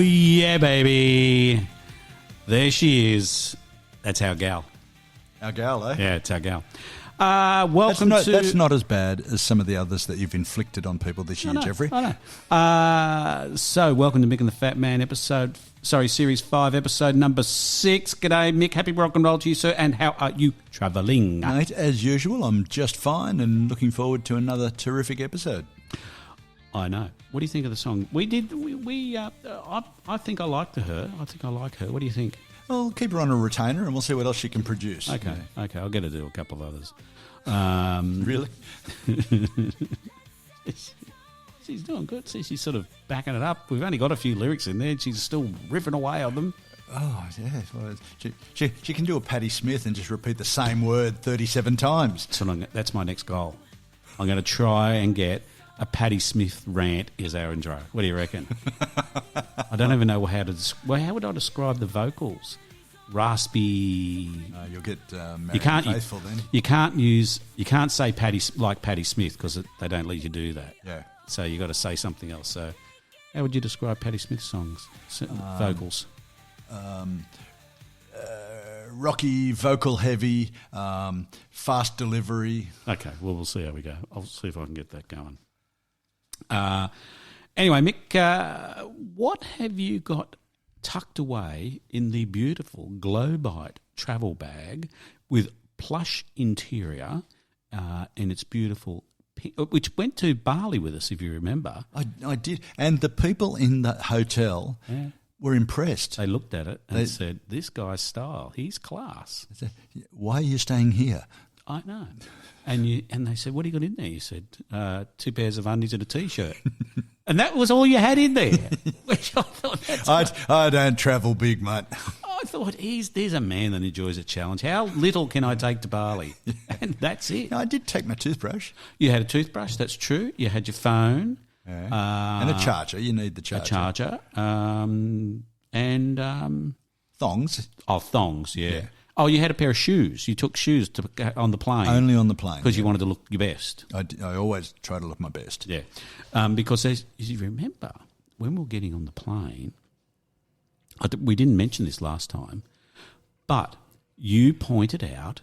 yeah, baby. There she is. That's our gal. Our gal, eh? Yeah, it's our gal. Welcome to... That's not as bad as some of the others that you've inflicted on people this year, Jeffrey. I know. So, welcome to Mick and the Fat Man Series 5, episode number 6. G'day, Mick. Happy rock and roll to you, sir. And how are you travelling? Mate, as usual, I'm just fine and looking forward to another terrific episode. I know. What do you think of the song? I think I like her. What do you think? Well, keep her on a retainer and we'll see what else she can produce. Okay, I'll get her to do a couple of others. Really? She's doing good. See, she's sort of backing it up. We've only got a few lyrics in there and she's still riffing away on them. Oh, yeah. Well, she can do a Patti Smith and just repeat the same word 37 times. So that's my next goal. I'm going to try and get a Patti Smith rant as our intro. What do you reckon? I don't even know how would I describe the vocals? Raspy. You'll get married faithful then. You can't say Patti Smith because they don't let you do that. Yeah. So you got to say something else. So how would you describe Patti Smith's songs, vocals? Rocky, vocal heavy, fast delivery. Okay, well, we'll see how we go. I'll see if I can get that going. Anyway, Mick, what have you got tucked away in the beautiful Globite travel bag with plush interior and its beautiful which went to Bali with us, if you remember. I did. And the people in the hotel were impressed. They looked at it and said, this guy's style, he's class. Said, why are you staying here? I know. And they said, what do you got in there? You said, 2 pairs of undies and a T-shirt. And that was all you had in there. Which I thought I don't travel big, mate. I thought, there's a man that enjoys a challenge. How little can I take to Bali? And that's it. I did take my toothbrush. You had a toothbrush, that's true. You had your phone. Yeah. And a charger. You need the charger. A charger. And thongs. Oh, thongs, yeah. Oh, you had a pair of shoes. You took shoes on the plane. Only on the plane. Because you wanted to look your best. I always try to look my best. Yeah. Because as you remember, when we were getting on the plane, we didn't mention this last time, but you pointed out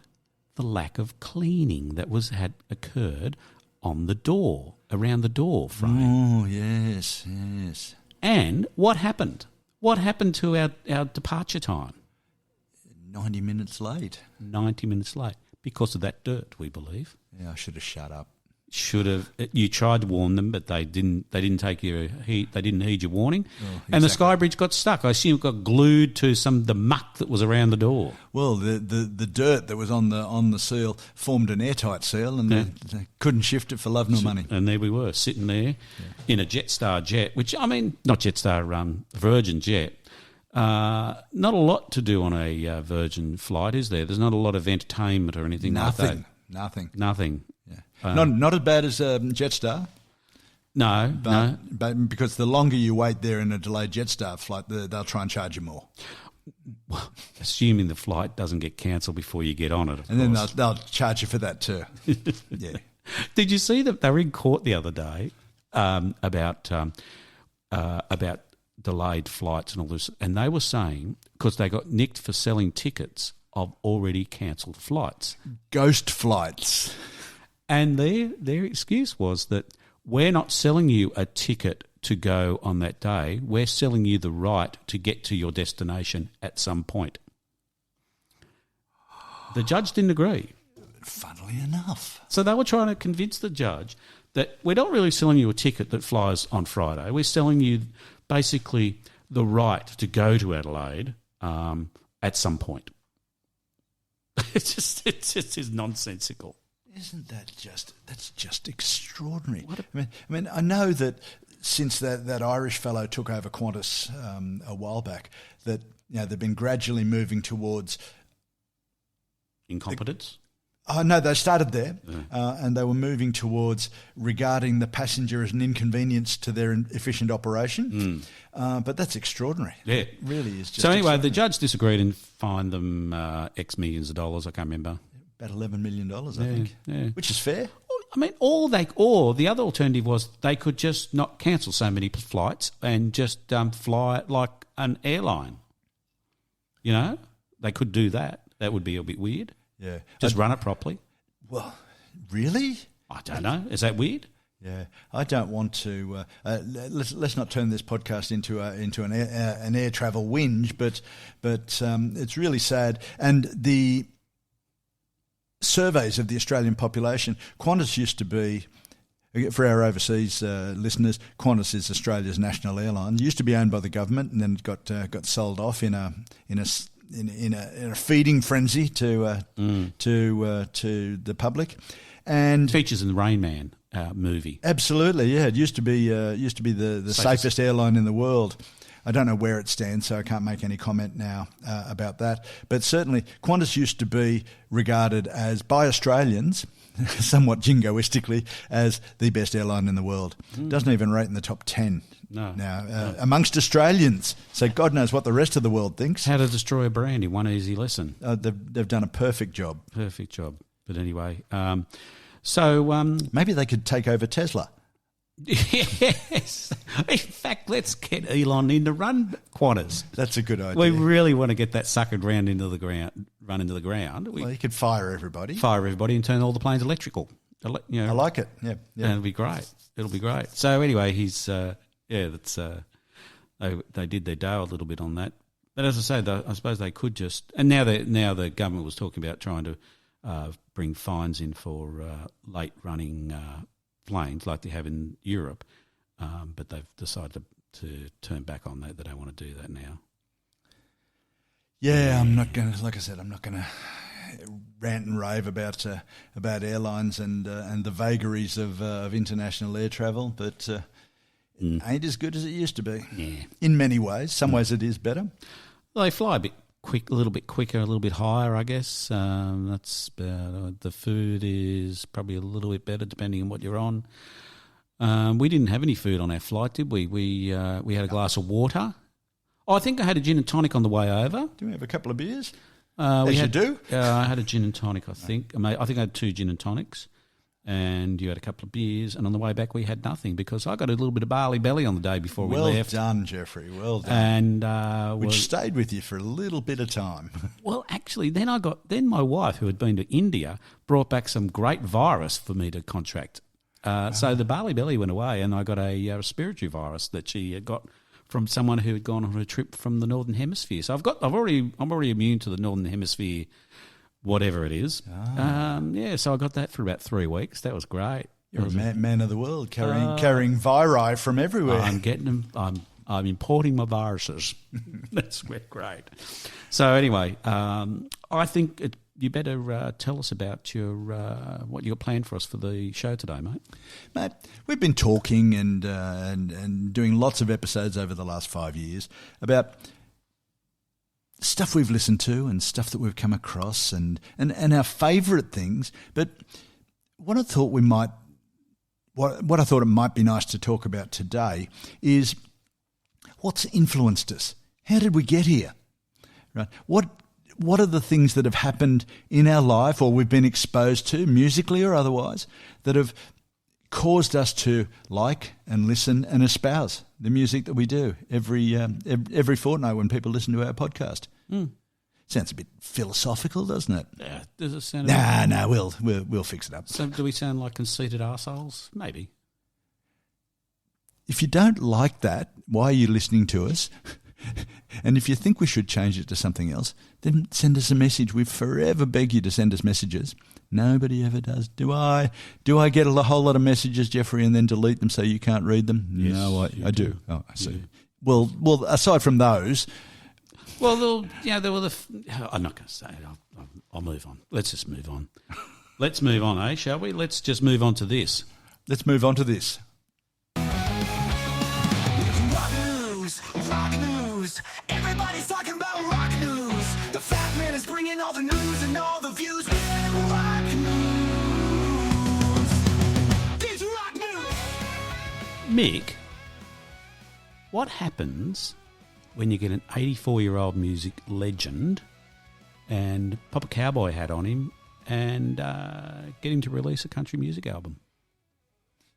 the lack of cleaning that had occurred on the door, around the door frame. Oh, yes. And what happened? What happened to our departure time? 90 minutes late. 90 minutes late because of that dirt, we believe. Yeah, I should have shut up. Should have. You tried to warn them, but they didn't take your heed. They didn't heed your warning, exactly. And the sky bridge got stuck. I assume it got glued to the muck that was around the door. Well, the dirt that was on the seal formed an airtight seal, and they couldn't shift it for love nor money. And there we were sitting there in a Jetstar jet, which not Jetstar, Virgin jet. Not a lot to do on a Virgin flight, is there? There's not a lot of entertainment or anything like that. Nothing. Yeah. Not as bad as Jetstar. No, but because the longer you wait there in a delayed Jetstar flight, they'll try and charge you more. Well, assuming the flight doesn't get cancelled before you get on it, and then they'll charge you for that too. Yeah. Did you see that they were in court the other day about delayed flights and all this, and they were saying because they got nicked for selling tickets of already cancelled flights, ghost flights, and their excuse was that we're not selling you a ticket to go on that day, we're selling you the right to get to your destination at some point. The judge didn't agree. Funnily enough. So they were trying to convince the judge that we're not really selling you a ticket that flies on Friday, we're selling you basically the right to go to Adelaide at some point. It's just nonsensical. Isn't that's just extraordinary? I mean, I know that since that Irish fellow took over Qantas a while back, that they've been gradually moving towards incompetence. No, they started there, and they were moving towards regarding the passenger as an inconvenience to their efficient operation. But that's extraordinary. Yeah. It really is. So anyway, the judge disagreed and fined them X millions of dollars. I can't remember. About $11 million, I think, which is fair. I mean, or the other alternative was they could just not cancel so many flights and just fly it like an airline. You know, they could do that. That would be a bit weird. Yeah. Just run it properly. Well, really? I don't know. Is that weird? Yeah, I don't want to. Let's not turn this podcast into an air travel whinge, but it's really sad. And the surveys of the Australian population, Qantas used to be, for our overseas listeners, Qantas is Australia's national airline. It used to be owned by the government, and then it got sold off in a feeding frenzy to the public. And features in the Rain Man movie. Absolutely, yeah. It used to be the safest airline in the world. I don't know where it stands, so I can't make any comment now about that. But certainly, Qantas used to be regarded as, by Australians, somewhat jingoistically, as the best airline in the world. Doesn't even rate in the top 10 now amongst Australians. So God knows what the rest of the world thinks. How to destroy a brand in one easy lesson. They've done a perfect job. Perfect job. But anyway, maybe they could take over Tesla. Yes. In fact, let's get Elon in to run Qantas. That's a good idea. We really want to get that sucker run into the ground. Well, you could fire everybody. And turn all the planes electrical. I like it. Yeah. It'll be great. So anyway, he's they did their dough a little bit on that. But as I say, I suppose they could just, and now the government was talking about trying to bring fines in for late running planes like they have in Europe, but they've decided to turn back on that. They don't want to do that now. Yeah, I'm not going to, like I said, I'm not going to rant and rave about airlines and the vagaries of international air travel, but it ain't as good as it used to be. Yeah. In many ways. Some ways it is better. Well, they fly a little bit quicker, a little bit higher, I guess. That's the food is probably a little bit better depending on what you're on. We didn't have any food on our flight, did we? We had a glass of water. Oh, I think I had a gin and tonic on the way over. Do we have a couple of beers? You do? I had a gin and tonic, I think. I think I had 2 gin and tonics, and you had a couple of beers. And on the way back, we had nothing because I got a little bit of barley belly on the day before we left. Well done, Jeffrey. Well done. And which stayed with you for a little bit of time. Well, actually, then my wife, who had been to India, brought back some great virus for me to contract. So the barley belly went away, and I got a respiratory virus that she had got from someone who had gone on a trip from the Northern Hemisphere. So I'm already immune to the Northern Hemisphere, whatever it is. So I got that for about 3 weeks. That was great. You're a man of the world, carrying viri from everywhere. I'm getting them. I'm importing my viruses. That's great. So anyway, I think you better tell us about your what you got planned for us for the show today, mate. Mate, we've been talking and doing lots of episodes over the last 5 years about stuff we've listened to and stuff that we've come across and our favourite things. But what I thought it might be nice to talk about today is what's influenced us. How did we get here? Right? What are the things that have happened in our life or we've been exposed to, musically or otherwise, that have caused us to like and listen and espouse the music that we do every fortnight when people listen to our podcast? Sounds a bit philosophical, doesn't it? Yeah. Does it sound? No, we'll fix it up. So do we sound like conceited arseholes? Maybe. If you don't like that, why are you listening to us? And if you think we should change it to something else, then send us a message. We've forever begged you to send us messages. Nobody ever does. Do I get a whole lot of messages, Jeffrey, and then delete them so you can't read them? Yes, no, I do. Oh, I see. Yeah. Well, aside from those... Well, there were I'm not going to say it. I'll move on. Let's just move on. Let's move on, shall we? Let's just move on to this. Let's move on to this. Rock news. Everybody's talking about rock news. The fat man is bringing all the news and all the views. Rock news. It's rock news. Mick, what happens when you get an 84-year-old music legend and pop a cowboy hat on him and get him to release a country music album.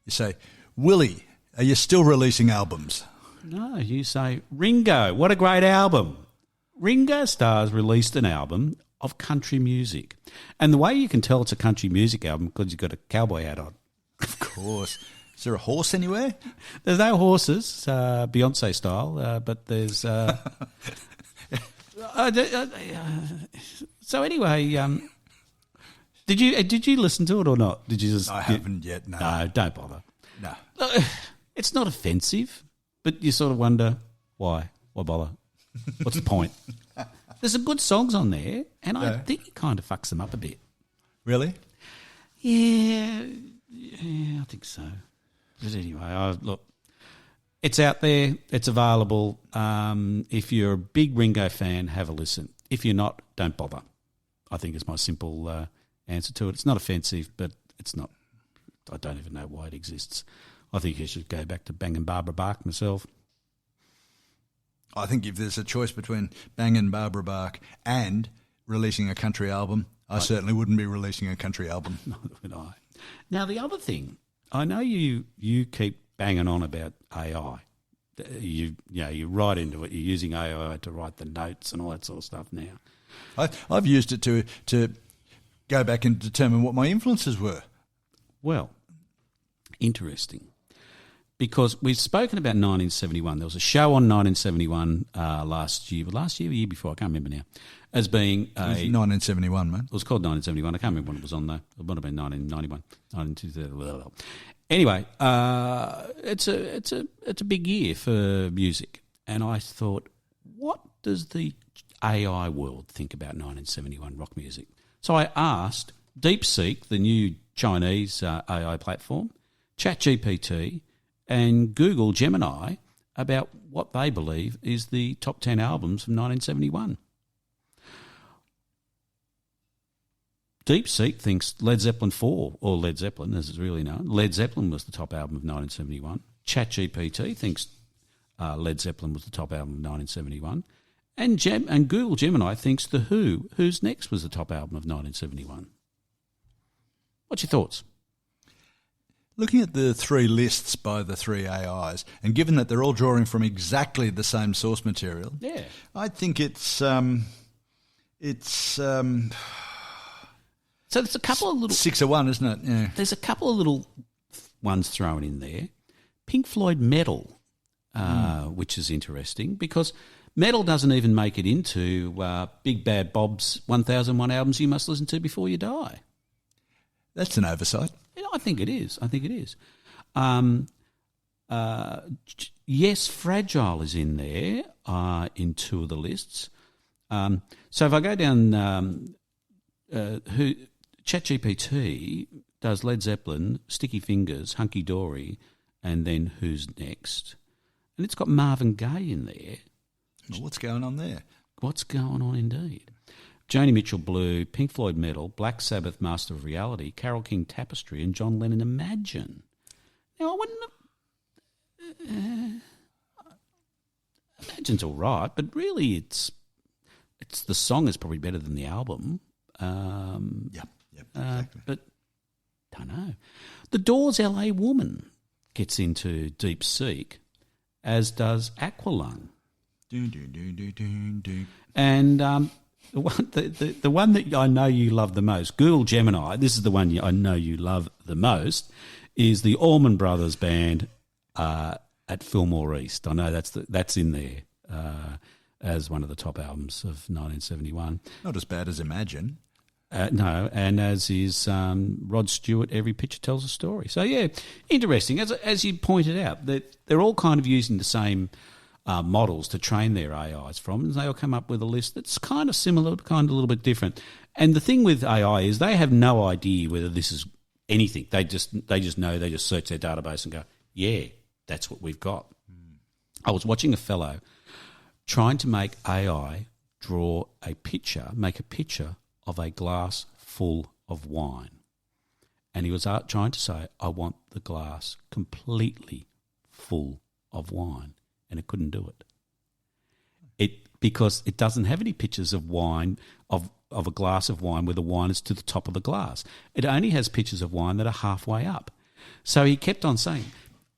You say, Willie, are you still releasing albums? No, you say, Ringo, what a great album. Ringo Starr's released an album of country music. And the way you can tell it's a country music album because you've got a cowboy hat on. Of course. Is there a horse anywhere? There's no horses, Beyonce style, but there's... so anyway, did you listen to it or not? Did you just? I haven't yet. No. No, don't bother. No. It's not offensive, but you sort of wonder why. Why bother? What's the point? There's some good songs on there, and I think it kind of fucks them up a bit. Really? Yeah, I think so. But anyway, look, it's out there. It's available. If you're a big Ringo fan, have a listen. If you're not, don't bother. I think is my simple answer to it. It's not offensive, but it's not. I don't even know why it exists. I think you should go back to banging Barbara Bach myself. I think if there's a choice between banging Barbara Bach and releasing a country album, I certainly wouldn't be releasing a country album. Neither would I. Now, the other thing, I know you keep banging on about AI. You're right into it. You're using AI to write the notes and all that sort of stuff now. I've used it to go back and determine what my influences were. Well, interesting. Because we've spoken about 1971. There was a show on 1971 last year or the year before, I can't remember now, as being It was 1971, mate. It was called 1971. I can't remember when it was on, though. It might have been 1991, 1992. Anyway, it's a big year for music. And I thought, what does the AI world think about 1971 rock music? So I asked DeepSeek, the new Chinese AI platform, ChatGPT, and Google Gemini about what they believe is the top 10 albums from 1971. DeepSeek thinks Led Zeppelin 4, or Led Zeppelin as it's really known, Led Zeppelin was the top album of 1971. ChatGPT thinks Led Zeppelin was the top album of 1971. And Google Gemini thinks The Who's Next was the top album of 1971. What's your thoughts? Looking at the three lists by the three AIs, and given that they're all drawing from exactly the same source material, I think it's So there's a couple of little 6-1, isn't it? Yeah. There's a couple of little ones thrown in there. Pink Floyd Metal, which is interesting because Metal doesn't even make it into Big Bad Bob's 1001 albums you must listen to before you die. That's an oversight. Yeah, I think it is. Yes, Fragile is in there in two of the lists. So if I go down, ChatGPT does Led Zeppelin, Sticky Fingers, Hunky Dory, and then Who's Next? And it's got Marvin Gaye in there. Well, what's going on there? What's going on indeed? Joni Mitchell Blue, Pink Floyd Metal, Black Sabbath Master of Reality, Carole King Tapestry, and John Lennon Imagine. Now, I wouldn't have... Imagine's all right, but really it's the song is probably better than the album. Yep, exactly. But, don't know. The Doors' LA Woman gets into DeepSeek, as does Aqualung. And... The one that I know you love the most, Google Gemini, this is the one I know you love the most, is the Allman Brothers Band at Fillmore East. I know that's in there as one of the top albums of 1971. Not as bad as Imagine. No, and as is Rod Stewart, Every Picture Tells a Story. So, yeah, interesting. As you pointed out, that they're all kind of using the same models to train their AIs from, and they'll come up with a list that's kind of similar, kind of a little bit different. And the thing with AI is they have no idea whether this is anything. They just know, they just search their database and go, yeah, that's what we've got. I was watching a fellow trying to make AI make a picture of a glass full of wine. And he was trying to say, I want the glass completely full of wine. And it couldn't do it. Because it doesn't have any pictures of wine, of of a glass of wine where the wine is to the top of the glass. It only has pictures of wine that are halfway up. So he kept on saying,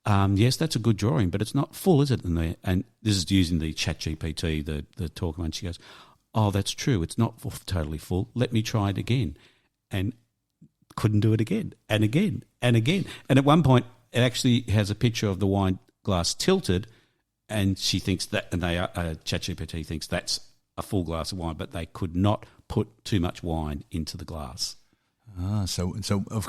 yes, that's a good drawing, but it's not full, is it? And this is using the ChatGPT, the talk one. She goes, oh, that's true. It's not totally full. Let me try it again. And couldn't do it again and again and again. And at one point, it actually has a picture of the wine glass tilted, and she thinks that, and ChatGPT thinks that's a full glass of wine, but they could not put too much wine into the glass. So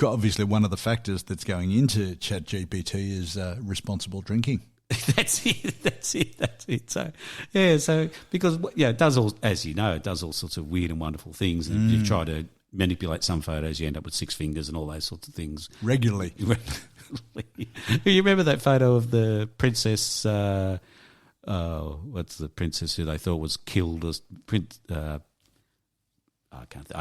obviously one of the factors that's going into ChatGPT is responsible drinking. That's it. So because it does all, as you know, it does all sorts of weird and wonderful things, and you try to manipulate some photos, you end up with 6 fingers and all those sorts of things regularly. You remember that photo of the princess? What's the princess who they thought was killed? As I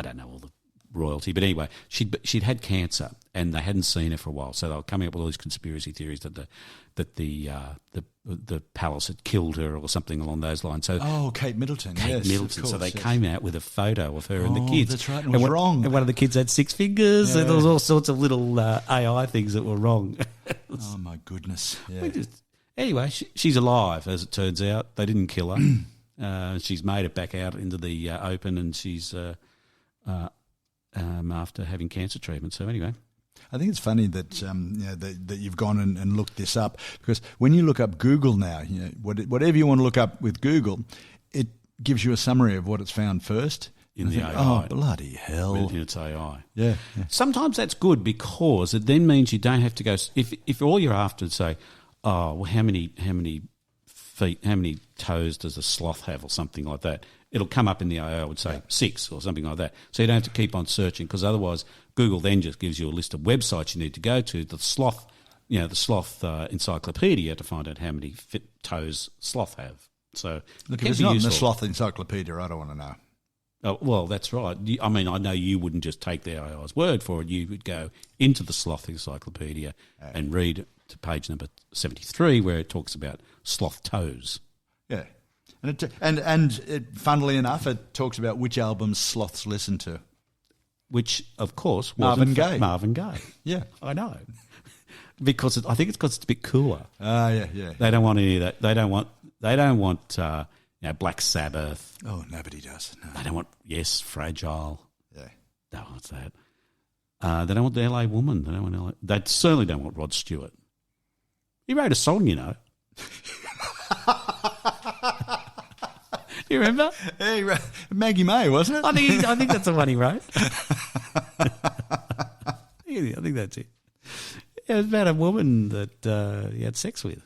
don't know all the royalty, but anyway, she'd had cancer and they hadn't seen her for a while, so they were coming up with all these conspiracy theories that the palace had killed her or something along those lines. So Kate Middleton, Kate Middleton. Course, so they came out with a photo of her and the kids. That's right, and it was wrong. And one of the kids had 6 fingers, and there was all sorts of little AI things that were wrong. Oh my goodness! Yeah. Anyway, she's alive, as it turns out. They didn't kill her. She's made it back out into the open, and she's after having cancer treatment. So anyway, I think it's funny that that you've gone and looked this up, because when you look up Google now, whatever you want to look up with Google, it gives you a summary of what it's found first. In the AI. Oh, bloody hell. In its AI. Yeah. Sometimes that's good, because it then means you don't have to go. If all you're after is say, oh, well, how many feet, how many toes does a sloth have, or something like that, it'll come up in the AI, I would say 6 or something like that. So you don't have to keep on searching, because otherwise Google then just gives you a list of websites you need to go to. The sloth encyclopedia, to find out how many toes sloth have. So look, if it's not in the sloth encyclopedia, I don't want to know. Oh, well, that's right. I mean, I know you wouldn't just take the AI's word for it. You would go into the sloth encyclopedia and read to page number 73, where it talks about sloth toes. Yeah. And funnily enough, it talks about which albums sloths listen to. Which, of course, Marvin Gaye. Marvin Gaye. Yeah. I know. Because I think it's because it's a bit cooler. Yeah. They don't want any of that. They don't want Black Sabbath. Oh, nobody does. No. They don't want, Fragile. Yeah. No, what's that? They don't want the LA Woman. They certainly don't want Rod Stewart. He wrote a song, you know. You remember? Yeah, he wrote Maggie May, wasn't it? I think that's the one he wrote. I think that's it. It was about a woman that he had sex with.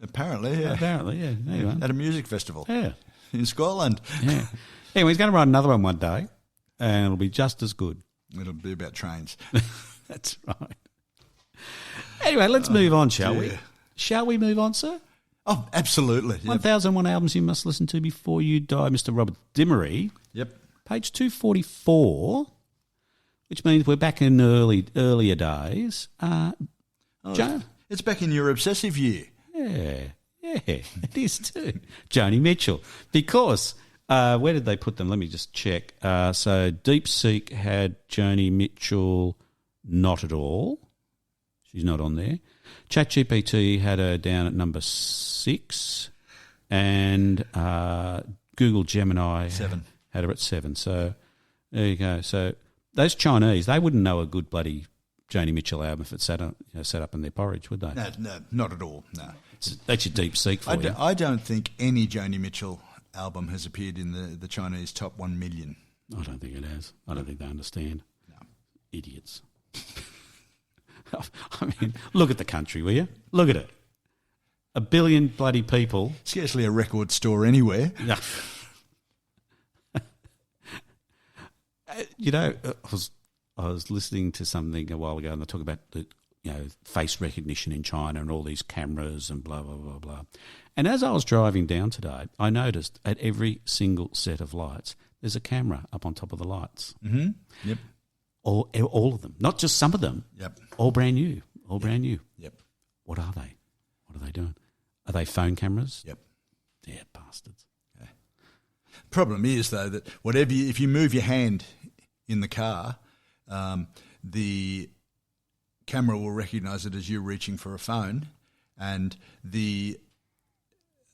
Apparently, yeah. Anyway. At a music festival. Yeah. In Scotland. Yeah. Anyway, he's going to write another one day, and it'll be just as good. It'll be about trains. That's right. Anyway, let's move on, shall we? Shall we move on, sir? Oh, absolutely. Yep. 1001 albums you must listen to before you die, Mr. Robert Dimery. Yep. Page 244, which means we're back in earlier days. Joe? It's back in your obsessive year. Yeah, it is too. Joni Mitchell. Because, where did they put them? Let me just check. So Deep Seek had Joni Mitchell not at all. She's not on there. ChatGPT had her down at number 6. And Google Gemini 7. Had her at 7. So there you go. So those Chinese, they wouldn't know a good bloody Joni Mitchell album if it sat up in their porridge, would they? No, not at all, no. That's your Deep Seek for you. I don't think any Joni Mitchell album has appeared in the Chinese top 1 million. I don't think it has. I don't think they understand. No. Idiots. I mean, look at the country, will you? Look at it. 1 billion bloody people. Scarcely a record store anywhere. Yeah. I was listening to something a while ago, and they talk about the face recognition in China and all these cameras and blah blah blah blah. And as I was driving down today, I noticed at every single set of lights, there's a camera up on top of the lights. Mm-hmm. Yep. All of them, not just some of them. Yep. All brand new. Brand new. Yep. What are they? What are they doing? Are they phone cameras? Yep. Yeah, bastards. Problem is, though, that if you move your hand in the car, the camera will recognise it as you reaching for a phone, and the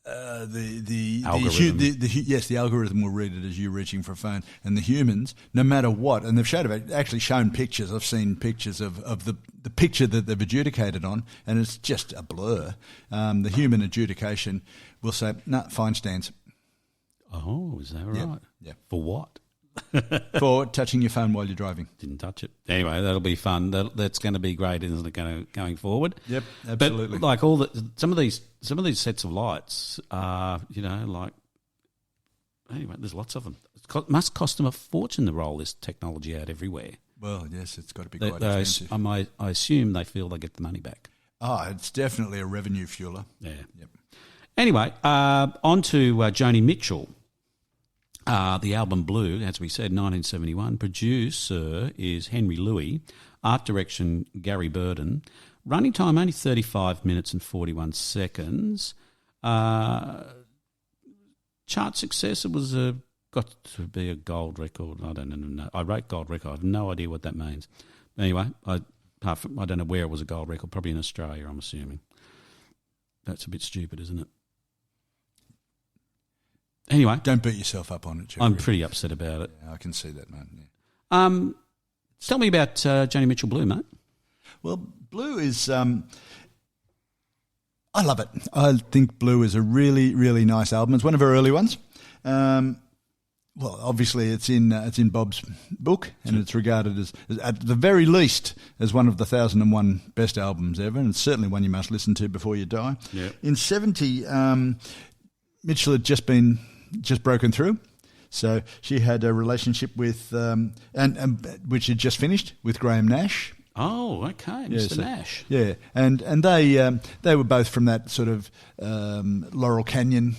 algorithm. The algorithm will read it as you reaching for a phone, and the humans, no matter what, and they've actually shown pictures. I've seen pictures of the picture that they've adjudicated on, and it's just a blur. The human adjudication will say, "No, fine stands." Oh, is that right? Yeah. For what? For touching your phone while you're driving. Didn't touch it. Anyway, that'll be fun. That's going to be great, isn't it? Going forward. Yep, absolutely. But like some of these sets of lights are, like. Anyway, there's lots of them. It must cost them a fortune to roll this technology out everywhere. Well, yes, it's got to be quite expensive. I assume they feel they get the money back. Oh, it's definitely a revenue fueler. Yeah. Yep. Anyway, on to Joni Mitchell. The album Blue, as we said, 1971. Producer is Henry Louis. Art direction, Gary Burden. Running time, only 35 minutes and 41 seconds. Chart success, it was got to be a gold record. I don't know. I wrote gold record. I have no idea what that means. Anyway, I don't know where it was a gold record. Probably in Australia, I'm assuming. That's a bit stupid, isn't it? Anyway. Don't beat yourself up on it, Jerry. I'm pretty upset about it. Yeah, I can see that, mate. Yeah. Tell me about Joni Mitchell Blue, mate. Well, Blue is... I love it. I think Blue is a really, really nice album. It's one of her early ones. Well, obviously it's in Bob's book, and it's regarded as at the very least, as one of the 1,001 best albums ever, and it's certainly one you must listen to before you die. Yeah. In 70, Mitchell had just broken through. So she had a relationship with, and which had just finished, with Graham Nash. Oh, okay, Mr. Nash. Yeah, and they were both from that sort of Laurel Canyon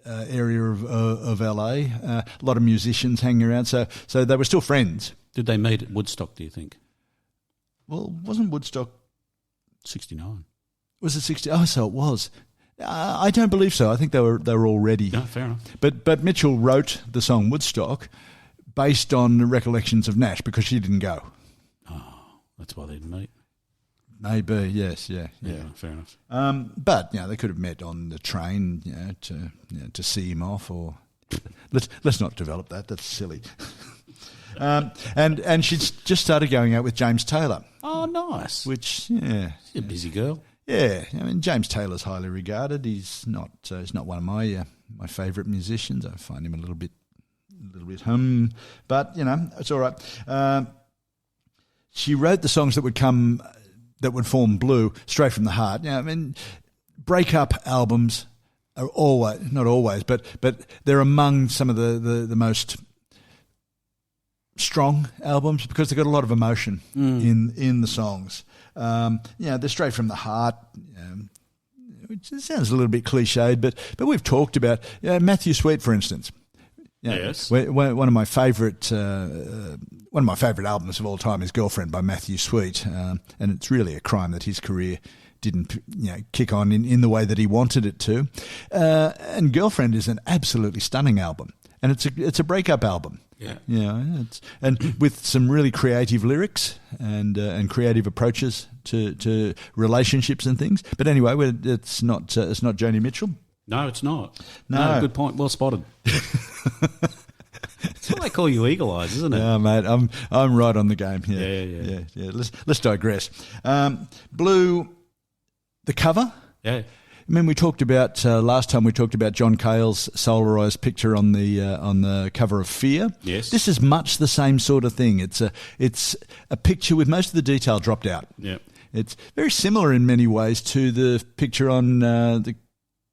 area of LA. A lot of musicians hanging around, so they were still friends. Did they meet at Woodstock, do you think? Well, wasn't Woodstock 69? Was it 60? Oh, so it was. I don't believe so. I think they were already. No, fair enough. But Mitchell wrote the song Woodstock based on the recollections of Nash because she didn't go. Oh, that's why they didn't meet. Maybe, yes, yeah. Fair enough. But they could have met on the train, to see him off, or let's not develop that. That's silly. And she's just started going out with James Taylor. Oh, nice. Which, She's a busy girl. Yeah, I mean, James Taylor's highly regarded. He's not one of my favourite musicians. I find him a little bit but it's all right. She wrote the songs that would form Blue straight from the heart. I mean, breakup albums are not always, but they're among some of the most strong albums because they've got a lot of emotion in the songs. They're straight from the heart, which sounds a little bit cliched, but we've talked about Matthew Sweet, for instance. Yes, one of my favourite albums of all time is Girlfriend by Matthew Sweet, and it's really a crime that his career didn't kick on in the way that he wanted it to. And Girlfriend is an absolutely stunning album, and it's a breakup album. Yeah, and with some really creative lyrics and creative approaches to relationships and things. But anyway, it's not Joni Mitchell. No, it's not. No, good point. Well spotted. That's why they call you Eagle Eyes, isn't it? Yeah, mate, I'm right on the game. Yeah. Let's digress. Blue, the cover. Yeah. I mean, we talked about last time. We talked about John Cale's solarised picture on the cover of Fear. Yes, this is much the same sort of thing. It's a picture with most of the detail dropped out. Yeah, it's very similar in many ways to the picture on the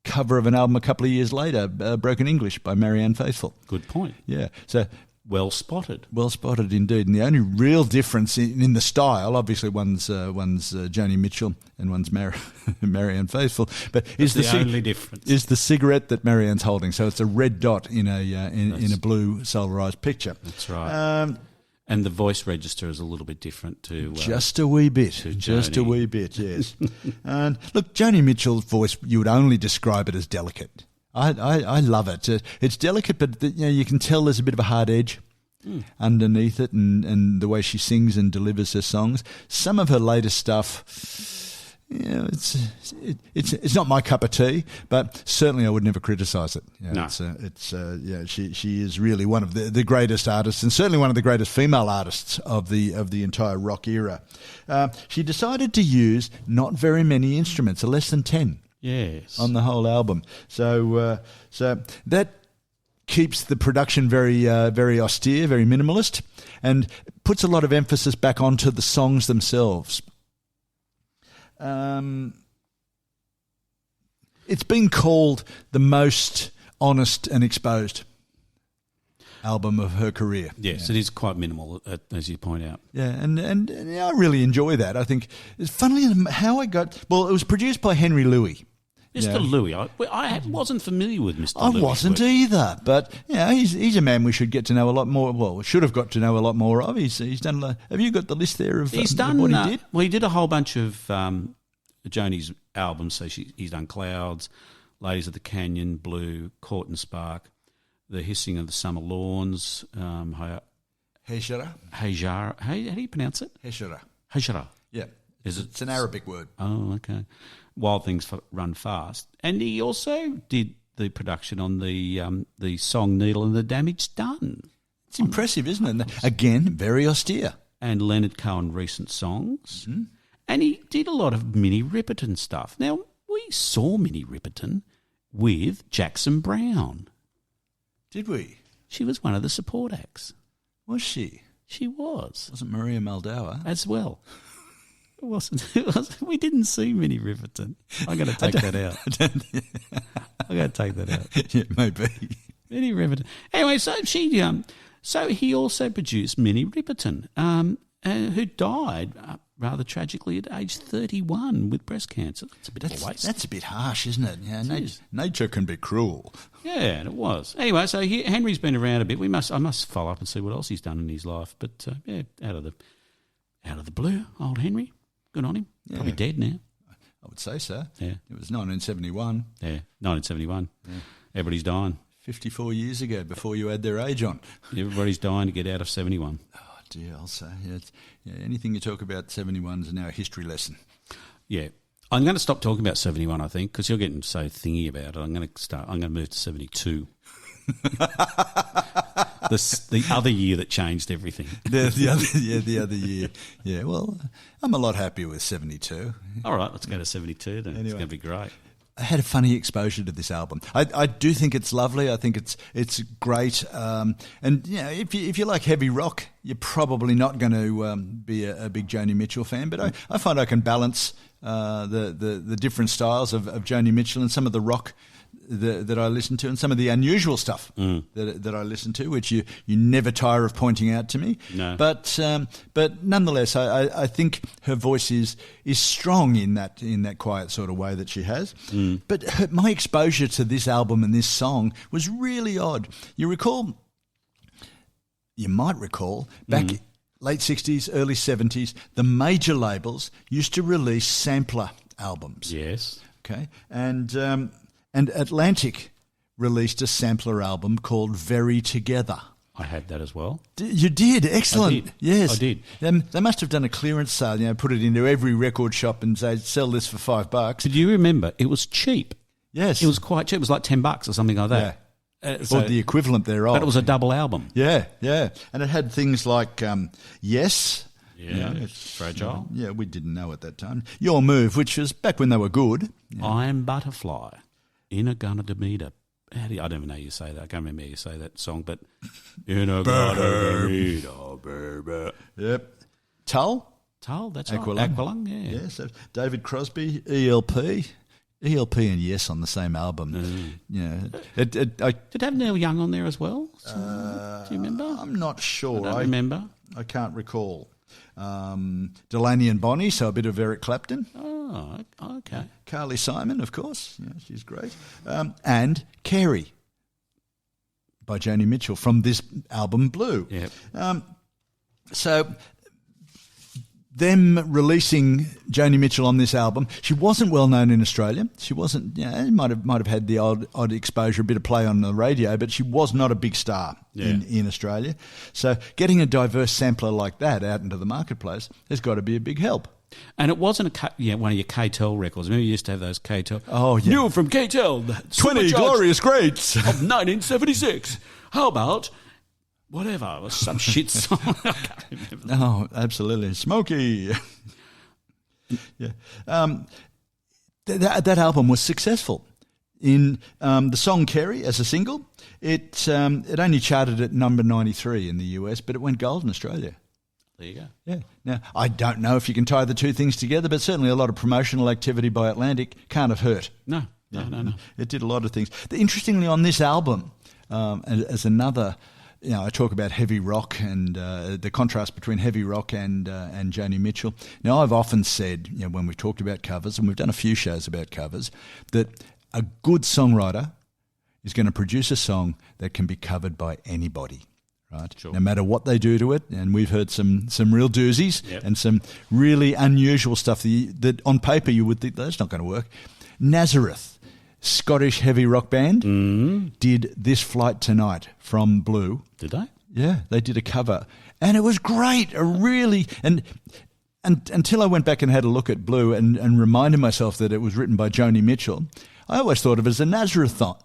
cover of an album a couple of years later, Broken English by Marianne Faithfull. Good point. Yeah, so. Well spotted. Well spotted indeed. And the only real difference in the style, obviously one's Joni Mitchell and one's Marianne Faithfull, but is the only difference is the cigarette that Marianne's holding. So it's a red dot in a blue solarised picture. That's right. And the voice register is a little bit different too. Just a wee bit. Just a wee bit, yes. And look, Joni Mitchell's voice, you would only describe it as delicate. I love it. It's delicate, but you can tell there's a bit of a hard edge underneath it, and the way she sings and delivers her songs. Some of her latest stuff, it's not my cup of tea, but certainly I would never criticise it. No. She is really one of the greatest artists, and certainly one of the greatest female artists of the entire rock era. She decided to use not very many instruments, less than 10. Yes. On the whole album. So that keeps the production very austere, very minimalist, and puts a lot of emphasis back onto the songs themselves. It's been called the most honest and exposed album of her career. Yes, it is quite minimal, as you point out. Yeah, and I really enjoy that. I think it's funnily how I got... Well, it was produced by Henry Louis. Mr. Louis, I wasn't familiar with Mr. Louis. I wasn't either, but he's a man we should get to know a lot more. Well, should have got to know a lot more of. He's done. Have you got the list there of what he did? Well, he did a whole bunch of Joni's albums. So he's done Clouds, Ladies of the Canyon, Blue, Court and Spark, The Hissing of the Summer Lawns, Hejara. Hejara. How do you pronounce it? Hejara. Yeah, it's an Arabic word. Oh, okay. Wild Things Run Fast. And he also did the production on the song Needle and the Damage Done. It's impressive, isn't it? Again, very austere. And Leonard Cohen recent songs. Mm-hmm. And he did a lot of Minnie Riperton stuff. Now, we saw Minnie Riperton with Jackson Browne. Did we? She was one of the support acts. Was she? She was. Wasn't Maria Muldaur? As well. It wasn't. We didn't see Minnie Riperton. I'm going to take that out. I'm going to take that out. Yeah, maybe. Minnie Riperton. Anyway, so he also produced Minnie Riperton, who died rather tragically at age 31 with breast cancer. That's a bit of a waste. That's a bit harsh, isn't it? Yeah, nature can be cruel. Yeah, and it was. Anyway, so Henry's been around a bit. I must follow up and see what else he's done in his life. But out of the blue, old Henry. Good on him. Yeah. Probably dead now. I would say so. Yeah. It was 1971. Yeah, 1971. Yeah. Everybody's dying. 54 years ago, before you had their age on. Everybody's dying to get out of 71. Oh, dear, I'll say. Anything you talk about 71 is now a history lesson. Yeah. I'm going to stop talking about 71, I think, because you're getting so thingy about it. I'm going to move to 72. The other year that changed everything. The other year. Yeah, well, I'm a lot happier with 72. All right, let's go to 72 then. Anyway. It's going to be great. I had a funny exposure to this album. I do think it's lovely. I think it's great. And if you like heavy rock, you're probably not going to be a big Joni Mitchell fan. But I find I can balance the different styles of Joni Mitchell and some of the rock that I listen to, and some of the unusual stuff that I listen to, which you never tire of pointing out to me. No. But nonetheless, I think her voice is strong in that quiet sort of way that she has. But my exposure to this album and this song was really odd. You might recall back late 60s, early 70s, the major labels used to release sampler albums. Yes. Okay, and Atlantic released a sampler album called Very Together. I had that as well. You did? Excellent. I did. Yes. I did. They must have done a clearance sale, put it into every record shop and say, sell this for $5. Did you remember? It was cheap. Yes. It was quite cheap. It was like $10 or something like that. Yeah. Or the equivalent thereof. But it was a double album. Yeah, yeah. And it had things like Yes. Yeah, it's Fragile. Yeah, we didn't know at that time. Your Move, which was back when they were good. Yeah. I Am Butterfly. In a Gunna Demeter. I don't even know how you say that. I can't remember how you say that song, but in a Gunna Demeter, baby. Yep. Tull, that's Aqualung. Right. Aqualung, yeah. Yes, David Crosby, ELP and Yes on the same album. Yeah. Did it have Neil Young on there as well? Do you remember? I'm not sure. I don't remember. I can't recall. Delaney and Bonnie, so a bit of Eric Clapton. Oh, okay. Carly Simon, of course. Yeah, she's great. And Carey by Joni Mitchell from this album Blue. Yep. So them releasing Joni Mitchell on this album, she wasn't well known in Australia. She wasn't, might have had the odd exposure, a bit of play on the radio, but she was not a big star in Australia. So getting a diverse sampler like that out into the marketplace has got to be a big help. And it wasn't one of your K-Tel records. Remember you used to have those K-Tel? Oh, yeah. New from K-Tel. 20 glorious greats. Of 1976. How about... whatever, it was some shit song. I can't remember. Oh, absolutely. Smokey. Yeah. That album was successful. In the song Kerry as a single, it only charted at number 93 in the US, but it went gold in Australia. There you go. Yeah. Now, I don't know if you can tie the two things together, but certainly a lot of promotional activity by Atlantic can't have hurt. No. It did a lot of things. Interestingly, on this album, as another... I talk about heavy rock and the contrast between heavy rock and Joni Mitchell. Now, I've often said, when we've talked about covers, and we've done a few shows about covers, that a good songwriter is going to produce a song that can be covered by anybody, right? Sure. No matter what they do to it. And we've heard some real doozies and some really unusual stuff that on paper you would think that's not going to work. Nazareth, Scottish heavy rock band, did This Flight Tonight from Blue. Did they? Yeah, they did a cover. And it was great, and until I went back and had a look at Blue and reminded myself that it was written by Joni Mitchell, I always thought of it as a Nazareth song.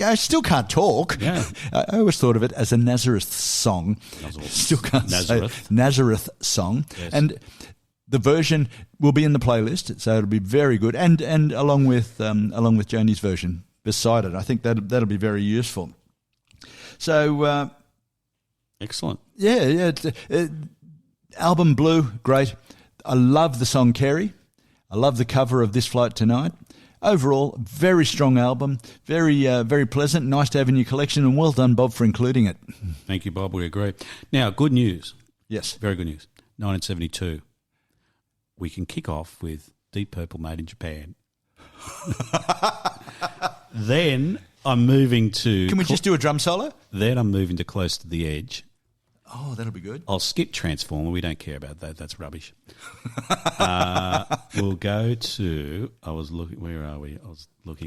I still can't talk. Yeah. I always thought of it as a Nazareth song. Still can't say it. Nazareth song. Yes. And the version will be in the playlist, so it'll be very good, and along with Joni's version beside it, I think that'll be very useful. So, excellent. Yeah. Album Blue, great. I love the song Kerry. I love the cover of This Flight Tonight. Overall, very strong album, very pleasant, nice to have in your collection, and well done, Bob, for including it. Thank you, Bob. We agree. Now, good news. Yes, very good news. 1972. We can kick off with Deep Purple Made in Japan. Then I'm moving to... Can we just do a drum solo? Then I'm moving to Close to the Edge. Oh, that'll be good. I'll skip Transformer. We don't care about that. That's rubbish. We'll go to... I was looking... Where are we?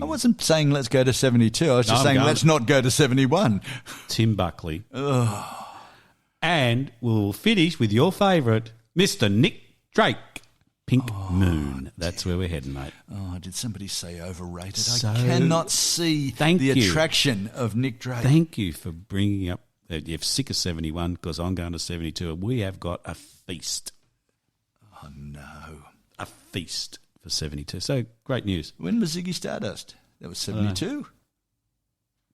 I wasn't saying let's go to 72. I was just saying let's not go to 71. Tim Buckley. Ugh. And we'll finish with your favourite, Mr. Nick Drake. Pink Moon. That's where we're heading, mate. Oh, did somebody say overrated? I cannot see the attraction of Nick Drake. Thank you for bringing up that you're sick of 71 because I'm going to 72. We have got a feast. Oh, no. A feast for 72. So, great news. When was Ziggy Stardust? That was 72.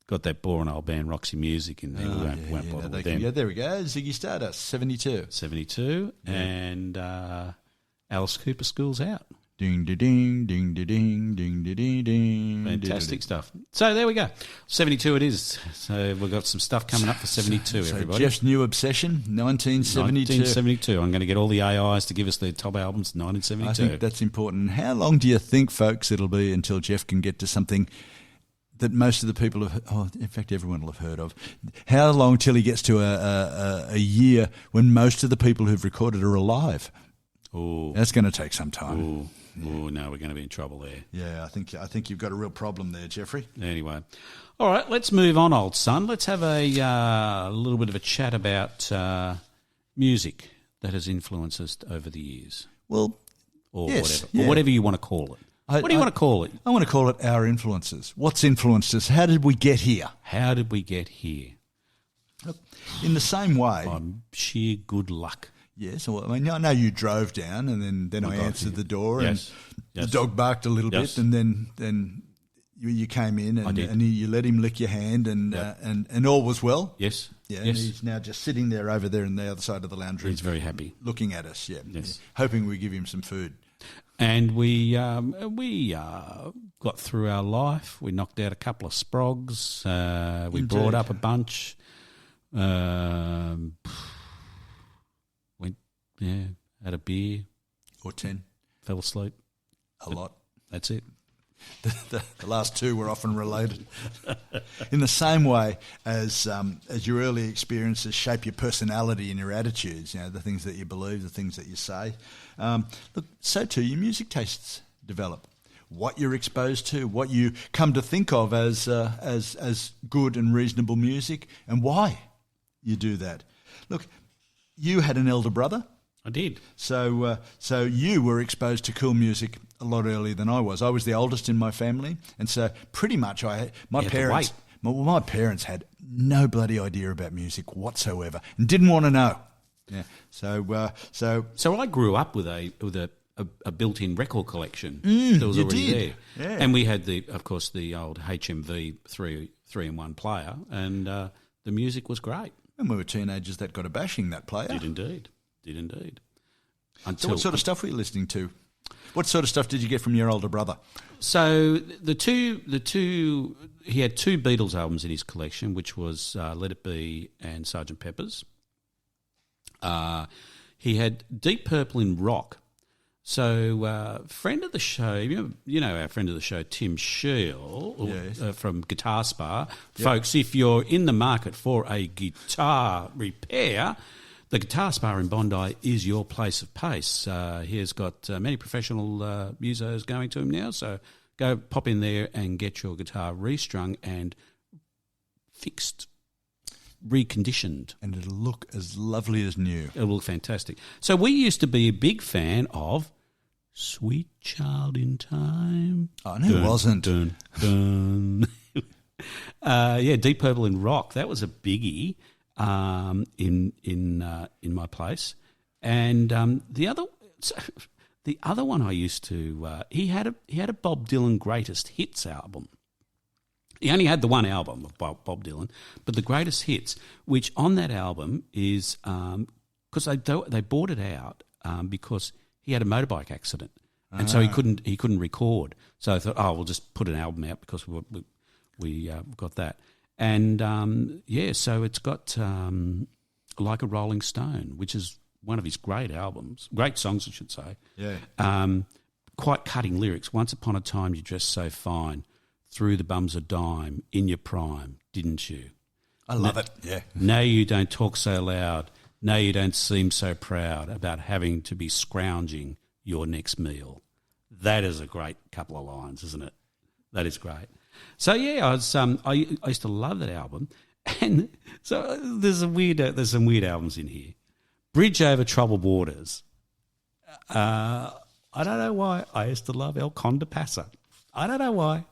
Got that boring old band Roxy Music in there. We won't bother with them. Yeah, there we go. Ziggy Stardust, 72. 72. Yeah. And... Alice Cooper School's out. Ding, ding, ding, ding, ding, ding, ding, ding. Fantastic stuff. So there we go. 72 it is. So we've got some stuff coming up for 72, everybody. Jeff's new obsession, 1972. 1972. I'm going to get all the AIs to give us their top albums, 1972. I think that's important. How long do you think, folks, it'll be until Jeff can get to something that most of the people have, in fact, everyone will have heard of? How long till he gets to a year when most of the people who've recorded are alive? Ooh. That's going to take some time. Ooh, no, we're going to be in trouble there. Yeah, I think you've got a real problem there, Jeffrey. Anyway, all right, let's move on, old son. Let's have a little bit of a chat about music that has influenced us over the years. Well, or yes, whatever, or whatever you want to call it. What do you want to call it? I want to call it our influences. What's influenced us? How did we get here? How did we get here? Look, in the same way, by sheer good luck. Yes, well, I mean, I know you drove down, and then I answered the door, and the dog barked a little bit, and then you came in, and you let him lick your hand, and all was well. Yes, yeah. And he's now just sitting there over there on the other side of the lounge room. He's very happy, looking at us. Yeah, hoping we give him some food. And we got through our life. We knocked out a couple of sprogs. We brought up a bunch. Had a beer. Or 10. Fell asleep. A lot. That's it. The last two were often related. In the same way as your early experiences shape your personality and your attitudes, the things that you believe, the things that you say, look, so too your music tastes develop. What you're exposed to, what you come to think of as good and reasonable music, and why you do that. Look, you had an elder brother. I did. So you were exposed to cool music a lot earlier than I was. I was the oldest in my family, and so pretty much my parents had no bloody idea about music whatsoever and didn't want to know. Yeah. So I grew up with a built-in record collection that was already there, and we had of course the old HMV 3-in-1 player, and the music was great. And we were teenagers that got a bashing, that player. Did indeed. So what sort of stuff were you listening to? What sort of stuff did you get from your older brother? So the two he had two Beatles albums in his collection, which was Let It Be and Sgt. Pepper's. He had Deep Purple in rock. So friend of the show, you know our friend of the show, Tim Sheil, from Guitar Spa. Yep. Folks, if you're in the market for a guitar repair, the Guitar Spa in Bondi is your place of pace. He has got many professional musos going to him now, so go pop in there and get your guitar restrung and fixed, reconditioned. And it'll look as lovely as new. It'll look fantastic. So we used to be a big fan of Sweet Child in Time. Oh, and who wasn't? Dun, dun. Deep Purple in rock. That was a biggie. In my place, and the other one I used to he had a Bob Dylan Greatest Hits album. He only had the one album of Bob Dylan, but the Greatest Hits, which on that album is because they bought it out because he had a motorbike accident, and so he couldn't record. So I thought, we'll just put an album out because we got that. And, so it's got Like a Rolling Stone, which is one of his great songs, I should say. Yeah. Quite cutting lyrics. Once upon a time you dressed so fine, threw the bums a dime, in your prime, didn't you? I love it, yeah. No, you don't talk so loud. No, you don't seem so proud about having to be scrounging your next meal. That is a great couple of lines, isn't it? That is great. So I used to love that album, and so there's some weird albums in here. Bridge Over Troubled Waters. I don't know why I used to love El Conde Pasa. I don't know why.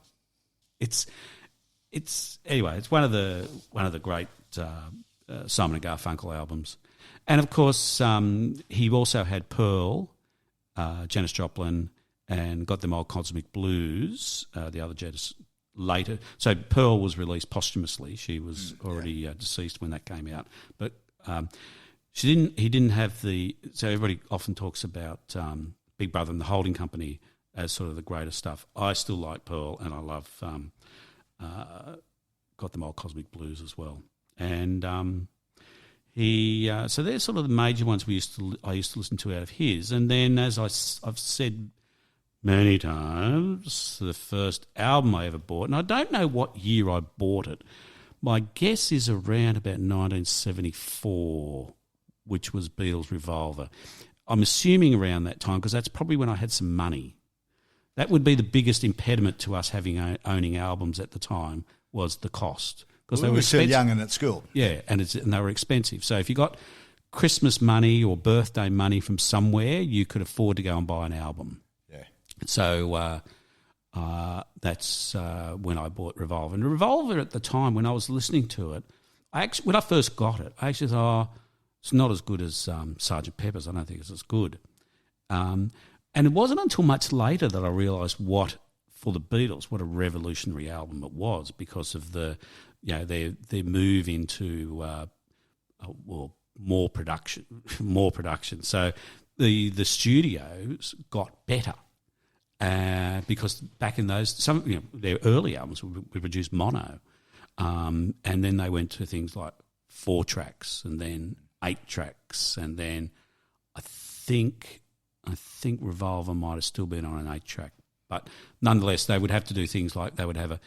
It's anyway. It's one of the great Simon and Garfunkel albums, and of course he also had Pearl, Janis Joplin, and Got Them Old Cosmic Blues. The other Janis. Later, so Pearl was released posthumously. She was already deceased when that came out, but he didn't have the. So everybody often talks about Big Brother and the Holding Company as sort of the greatest stuff. I still like Pearl, and I love Got Them Old Cosmic Blues as well. And so they're sort of the major ones I used to listen to out of his. And then, as I've said many times, the first album I ever bought, and I don't know what year I bought it. My guess is around about 1974, which was Beatles' Revolver. I'm assuming around that time because that's probably when I had some money. That would be the biggest impediment to us owning albums at the time was the cost. Because they were still young and at school. Yeah, and they were expensive. So if you got Christmas money or birthday money from somewhere, you could afford to go and buy an album. So that's when I bought Revolver. And Revolver at the time, when I was listening to it, when I first got it, I actually thought, it's not as good as Sgt. Pepper's. I don't think it's as good. And it wasn't until much later that I realised for the Beatles, what a revolutionary album it was because of their move into more production. So the studios got better. Because back in their early albums we produced mono, and then they went to things like 4 tracks and then 8 tracks, and then I think Revolver might have still been on an 8-track But nonetheless, they would have to do things like they would have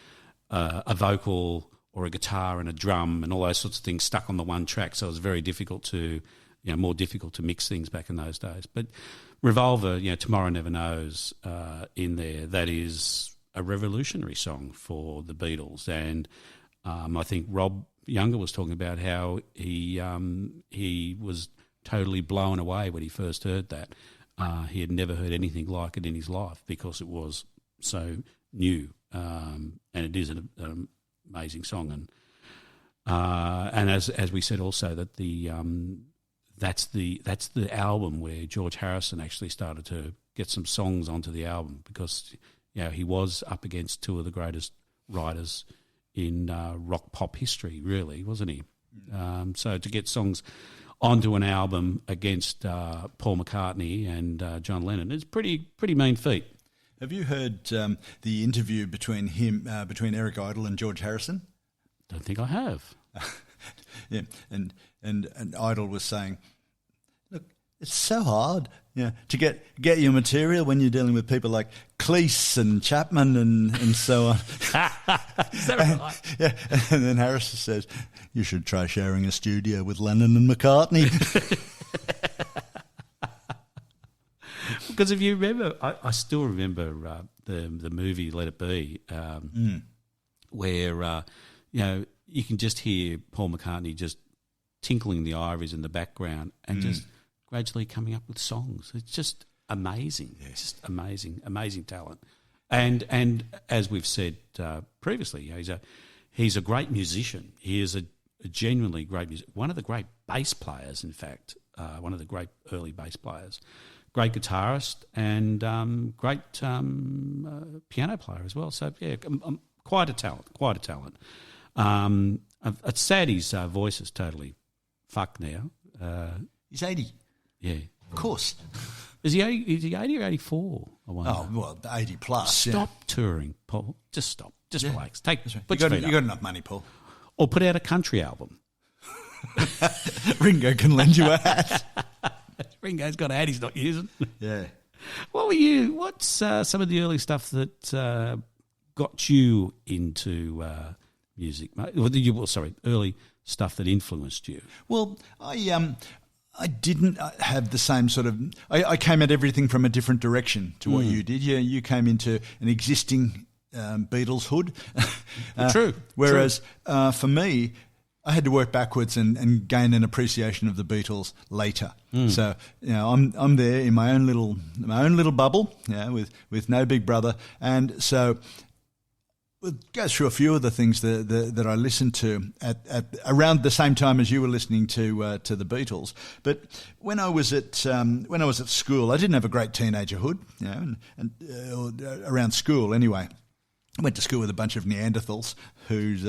a vocal or a guitar and a drum and all those sorts of things stuck on the one track. So it was very difficult to, more difficult to mix things back in those days. But Revolver, Tomorrow Never Knows in there, that is a revolutionary song for the Beatles. And I think Rob Younger was talking about how he was totally blown away when he first heard that. He had never heard anything like it in his life because it was so new, and it is an amazing song. And as we said also that that's the album where George Harrison actually started to get some songs onto the album because he was up against two of the greatest writers in rock pop history, really, wasn't he? So to get songs onto an album against Paul McCartney and John Lennon is pretty mean feat. Have you heard the interview between Eric Idle and George Harrison? Don't think I have. Yeah, and Idle was saying, look, it's so hard, to get your material when you're dealing with people like Cleese and Chapman and so on. Is that right? Yeah, and then Harrison says, you should try sharing a studio with Lennon and McCartney. Because if you remember, I still remember the movie Let It Be, where you can just hear Paul McCartney just tinkling the ivories in the background and just gradually coming up with songs. It's just amazing. Yes. It's just amazing talent. And as we've said previously, he's a great musician. He is a genuinely great musician. One of the great bass players, in fact, one of the great early bass players. Great guitarist and great piano player as well. So, quite a talent. It's sad his voice is totally fucked now. He's 80. Yeah. Of course. Is he 80 or 84? I wonder. Oh, well, 80 plus. Stop touring, Paul. Just stop. Just relax. Put You your feet got up. enough money, Paul. Or put out a country album. Ringo can lend you a hat. Ringo's got a hat he's not using. Yeah. What's some of the early stuff that got you into music? Early stuff that influenced you. Well, I didn't have the same sort of... I came at everything from a different direction to what you did. You came into an existing Beatles hood. True. Whereas for me, I had to work backwards and gain an appreciation of the Beatles later. So I'm there in my own little bubble, with no big brother, and so we'll go through a few of the things that I listened to at around the same time as you were listening to the Beatles. But when I was at school, I didn't have a great teenagerhood, around school anyway. I went to school with a bunch of Neanderthals who's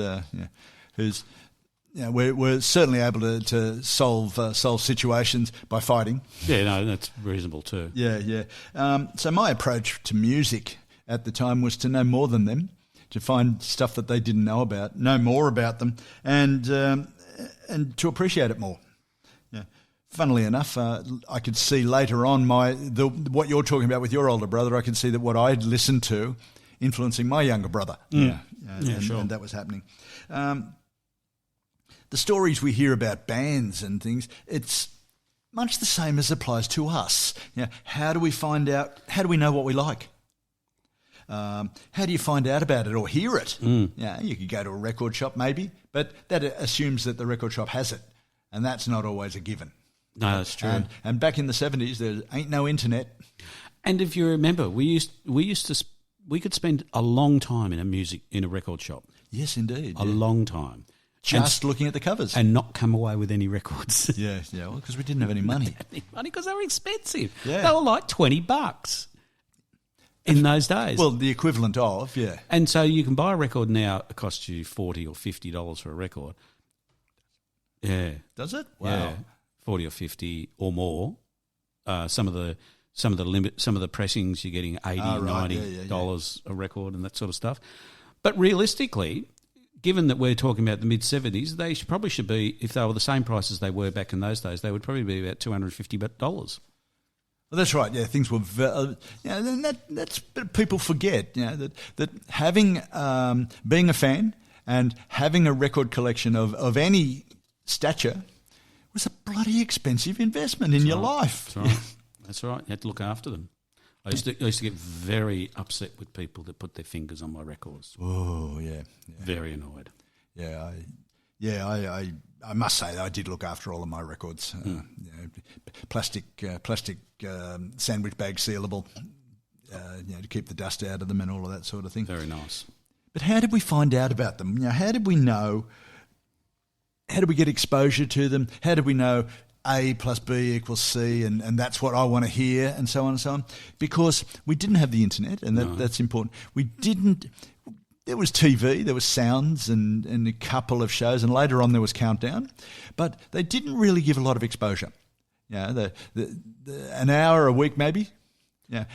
we're certainly able to solve situations by fighting. Yeah, no, that's reasonable too. Yeah. So my approach to music at the time was to know more than them, to find stuff that they didn't know about, know more about them, and to appreciate it more. Yeah. Funnily enough, I could see later on what you're talking about with your older brother. I could see that what I'd listened to influencing my younger brother. Sure. And that was happening. The stories we hear about bands and things, it's much the same as applies to us. How do we find out? How do we know what we like? How do you find out about it or hear it? You could go to a record shop maybe, but that assumes that the record shop has it, and that's not always a given. No, that's true. And back in the 70s, there ain't no internet. And if you remember, we could spend a long time in a record shop. Yes, indeed. A long time. Just looking at the covers. And not come away with any records. Yeah, well, because we didn't have any money. Because they were expensive. Yeah. They were like $20 in those days. Well, the equivalent of, yeah. And so you can buy a record now, it costs you $40 or $50 for a record. Yeah. Does it? Wow. Yeah, 40 or 50 or more. Some of the pressings you're getting $80, $90 a record and that sort of stuff. But realistically, given that we're talking about the mid-70s, they probably should be, if they were the same price as they were back in those days, they would probably be about $250. Well, that's right. Yeah, things were. That's but people forget. That having being a fan and having a record collection of any stature was a bloody expensive investment in your life. That's right. That's right. You had to look after them. I used to get very upset with people that put their fingers on my records. Oh yeah. Very annoyed. I must say that I did look after all of my records. Plastic sandwich bag sealable, to keep the dust out of them and all of that sort of thing. Very nice. But how did we find out about them? How did we know? How did we get exposure to them? How did we know A plus B equals C and that's what I want to hear and so on and so on? Because we didn't have the internet, and that's important. We didn't. There was TV, there was sounds and a couple of shows, and later on there was Countdown, but they didn't really give a lot of exposure. An hour a week maybe,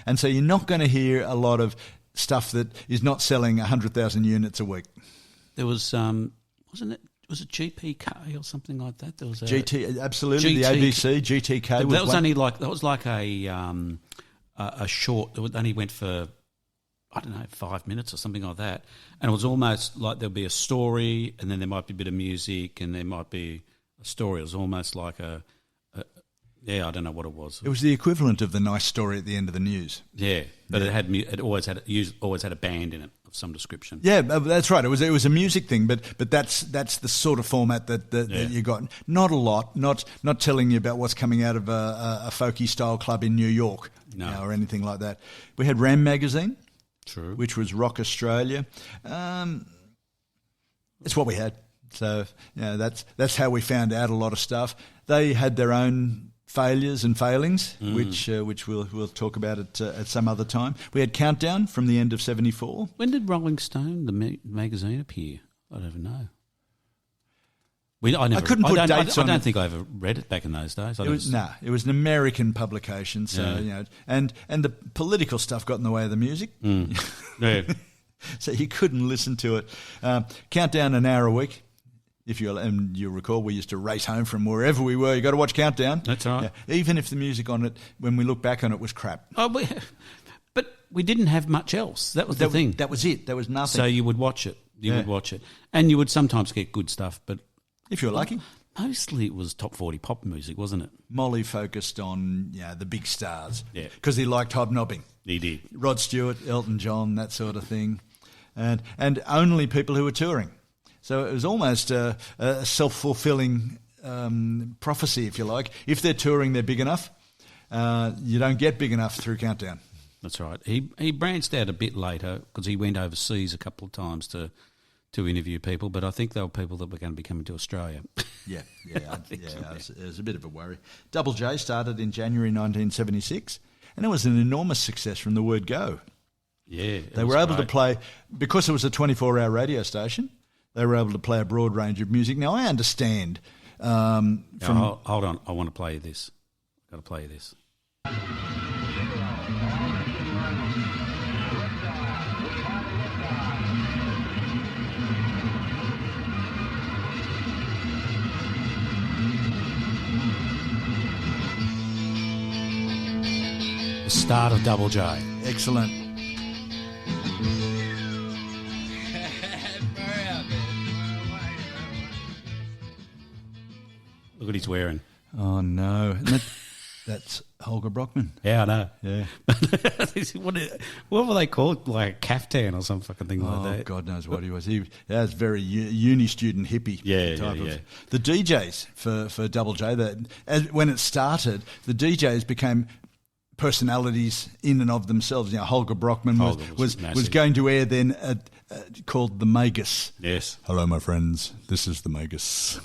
and so you're not going to hear a lot of stuff that is not selling 100,000 units a week. There was, wasn't it? Was it GPK or something like that? There was GT, absolutely. The ABC GTK. That was like a short. It only went for, I don't know, 5 minutes or something like that. And it was almost like there'll be a story and then there might be a bit of music and there might be a story. It was almost like I don't know what it was. It was the equivalent of the nice story at the end of the news. Yeah, but it always had a band in it of some description. Yeah, that's right. It was a music thing, but that's the sort of format that you got. Not a lot, not telling you about what's coming out of a folky style club in New York, or anything like that. We had Ram magazine. True. Which was Rock Australia. It's what we had. So that's how we found out a lot of stuff. They had their own failures and failings, which we'll talk about at some other time. We had Countdown from the end of '74. When did Rolling Stone, the magazine, appear? I don't even know. I couldn't put dates on it. I don't think I ever read it back in those days. It was an American publication, so and the political stuff got in the way of the music. Yeah. So you couldn't listen to it. Countdown an hour a week. You'll recall, we used to race home from wherever we were. You got to watch Countdown. That's right. Yeah. Even if the music on it, when we look back on it, was crap. But we didn't have much else. That was the thing. That was it. There was nothing. So you would watch it. Would watch it, and you would sometimes get good stuff, but. If you're lucky. Mostly it was top 40 pop music, wasn't it? Molly focused on the big stars. Yeah. Because he liked hobnobbing. He did. Rod Stewart, Elton John, that sort of thing. And only people who were touring. So it was almost a self-fulfilling prophecy, if you like. If they're touring, they're big enough. You don't get big enough through Countdown. That's right. He branched out a bit later because he went overseas a couple of times to interview people, but I think they were people that were going to be coming to Australia. It was a bit of a worry. Double J started in January 1976, and it was an enormous success from the word go. Yeah. They were able to play, because it was a 24-hour radio station, they were able to play a broad range of music. Now, I understand hold on, I want to play this. I've got to play this. Start of Double J. Excellent. Look what he's wearing. Oh, no. That's Holger Brockman. Yeah, I know. Yeah. What were they called? Like a caftan or some fucking thing like that? Oh, God knows what he was. He was very uni student hippie type of. The DJs for Double J, when it started, the DJs became personalities in and of themselves. Holger Brockman was going to air then called the Magus. Yes. Hello, my friends. This is the Magus.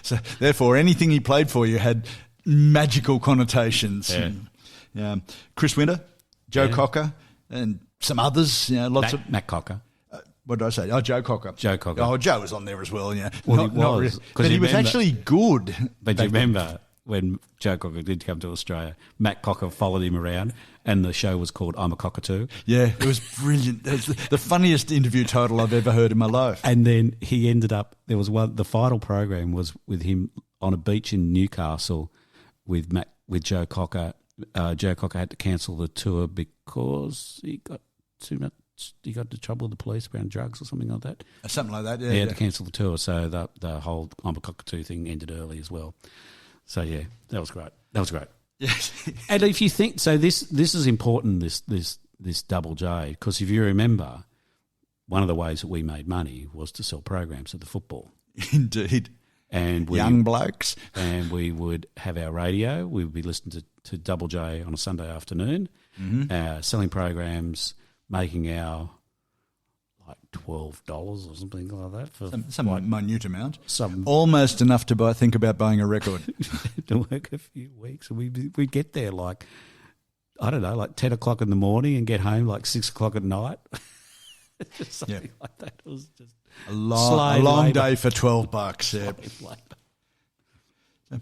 So therefore, anything he played for you had magical connotations. Yeah. Chris Winter, Joe Cocker, and some others. Matt Cocker. What did I say? Oh, Joe Cocker. Joe Cocker. Oh, Joe was on there as well. Yeah. Well, he was. Really. But he was actually good. But you remember when Joe Cocker did come to Australia, Matt Cocker followed him around, and the show was called I'm a Cockatoo. Yeah, it was brilliant. It was the funniest interview title I've ever heard in my life. And then he ended up, the final program was with him on a beach in Newcastle with Joe Cocker Joe Cocker had to cancel the tour because he got too much. He got into trouble with the police around drugs or something like that. Something like that, yeah. He had to cancel the tour, so the whole I'm a Cockatoo thing ended early as well. So, yeah, that was great. Yes. And if you think, so this is important, this Double J, because if you remember, one of the ways that we made money was to sell programs at the football. Indeed. And young blokes. And we would have our radio. We would be listening to Double J on a Sunday afternoon, selling programs, making our like $12 or something like that for some like, minute amount. Almost enough to think about buying a record. To work a few weeks, and we'd get there like, I don't know, like 10 o'clock in the morning and get home like 6 o'clock at night. Just something like that. It was just a long day for $12. Yeah. So,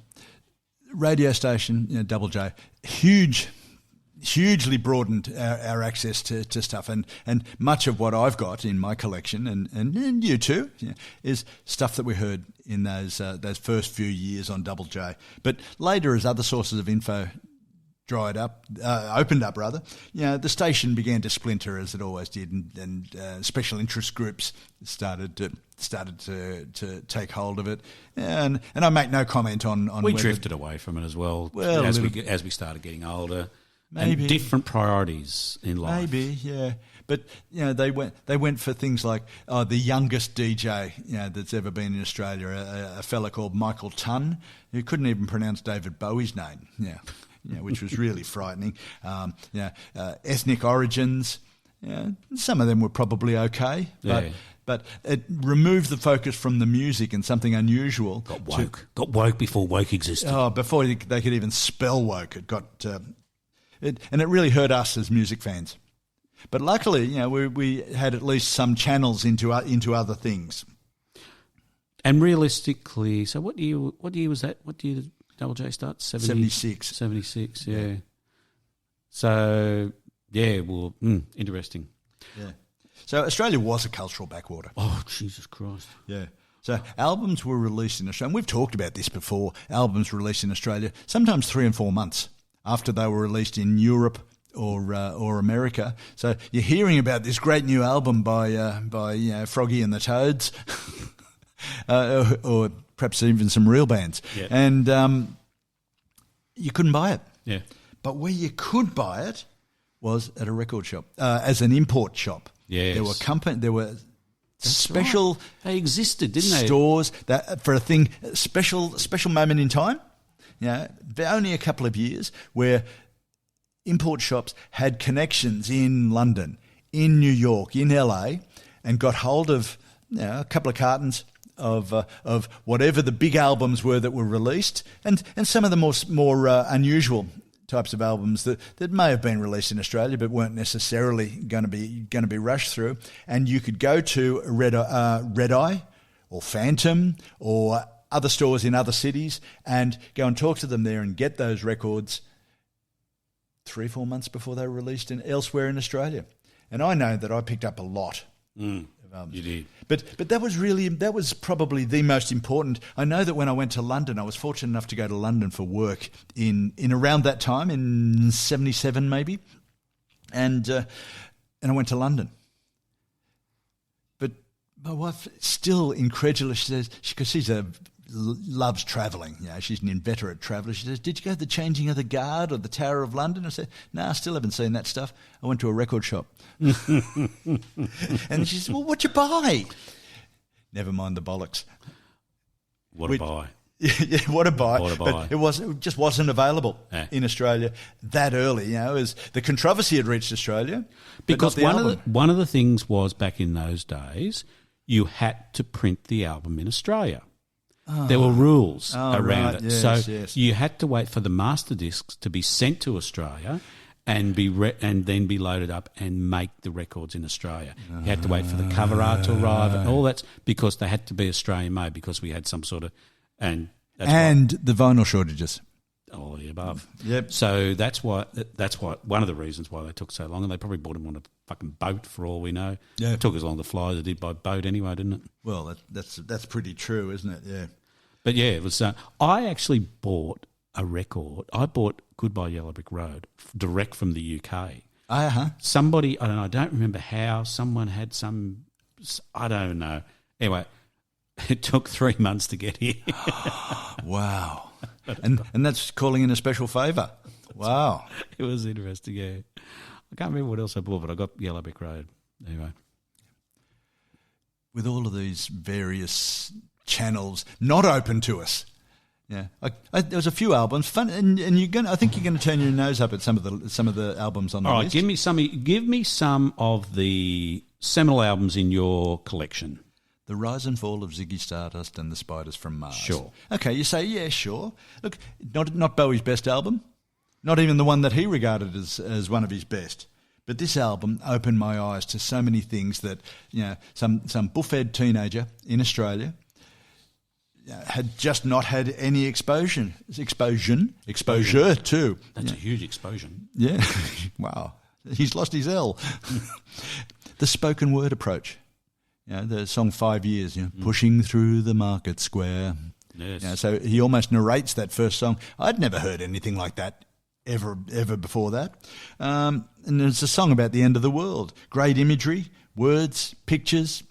radio station, Double J, hugely broadened our access to stuff, and much of what I've got in my collection, and you too, is stuff that we heard in those first few years on Double J. But later, as other sources of info opened up, the station began to splinter, as it always did, and special interest groups started to take hold of it, and I make no comment on. We drifted away from it as well as we started getting older. Maybe. And different priorities in life. Maybe, yeah. But they went for things like the youngest DJ that's ever been in Australia, a fella called Michael Tunn, who couldn't even pronounce David Bowie's name. Which was really frightening. Ethnic origins. Some of them were probably okay, but it removed the focus from the music and something unusual. Got woke before woke existed. Oh, before they could even spell woke, it got. And it really hurt us as music fans. But luckily, we had at least some channels into other things. And realistically, so what year was that? What year did Double J start? 76. 76, yeah. So, interesting. Yeah. So Australia was a cultural backwater. Oh, Jesus Christ. Yeah. So albums were released in Australia, and we've talked about this before, albums released in Australia, sometimes 3 and 4 months after they were released in Europe or America. So you're hearing about this great new album by Froggy and the Toads, or perhaps even some real bands, and you couldn't buy it. Yeah, but where you could buy it was at a record shop, as an import shop. Yes. There were special. Right. They existed, didn't they? Stores that for a thing special moment in time. Only a couple of years where import shops had connections in London, in New York, in LA, and got hold of a couple of cartons of whatever the big albums were that were released, and some of the more unusual types of albums that may have been released in Australia but weren't necessarily going to be rushed through. And you could go to Red Eye or Phantom or other stores in other cities and go and talk to them there and get those records 3-4 months before they were released elsewhere in Australia. And I know that I picked up a lot. You did. But that was probably the most important. I know that when I went to London, I was fortunate enough to go to London for work in around that time, in 77 maybe, and I went to London. But my wife, still incredulous, she says, because she's loves travelling. She's an inveterate traveller. She says, "Did you go to the changing of the guard or the Tower of London?" I said, "No, I still haven't seen that stuff. I went to a record shop." And she said, "Well, what'd you buy?" Never mind the bollocks. What a buy. Yeah, what a buy. But it just wasn't available in Australia that early. As the controversy had reached Australia. Because one of the things was, back in those days, you had to print the album in Australia. There were rules around it. Yes. You had to wait for the master discs to be sent to Australia and then be loaded up and make the records in Australia. You had to wait for the cover art to arrive and all that, because they had to be Australian made, because we had some sort of... And the vinyl shortages. All of the above. Yep. So that's why one of the reasons why they took so long, and they probably bought them on a fucking boat for all we know. Yeah. It took as long to fly as it did by boat anyway, didn't it? Well, that's pretty true, isn't it? Yeah. But yeah, it was. I actually bought a record. I bought Goodbye Yellow Brick Road direct from the UK. Uh-huh. Somebody, I don't remember how, someone had some, I don't know. Anyway, it took 3 months to get here. Wow. And that's calling in a special favour. Wow. It was interesting, yeah. I can't remember what else I bought, but I got Yellow Brick Road. Anyway. With all of these various channels not open to us. Yeah, there was a few albums, fun, and I think you're going to turn your nose up at some of the albums on the list. list. Give me some of the seminal albums in your collection. The Rise and Fall of Ziggy Stardust and the Spiders from Mars. Sure. Okay, you say, yeah, sure. Look, not Bowie's best album, not even the one that he regarded as one of his best. But this album opened my eyes to so many things that, some buff-ed teenager in Australia had just not had any exposure to. That's a huge exposure. Yeah. Wow. He's lost his L. The spoken word approach. The song 5 Years, pushing through the market square. Yes. So he almost narrates that first song. I'd never heard anything like that ever before that. And it's a song about the end of the world. Great imagery, words, pictures,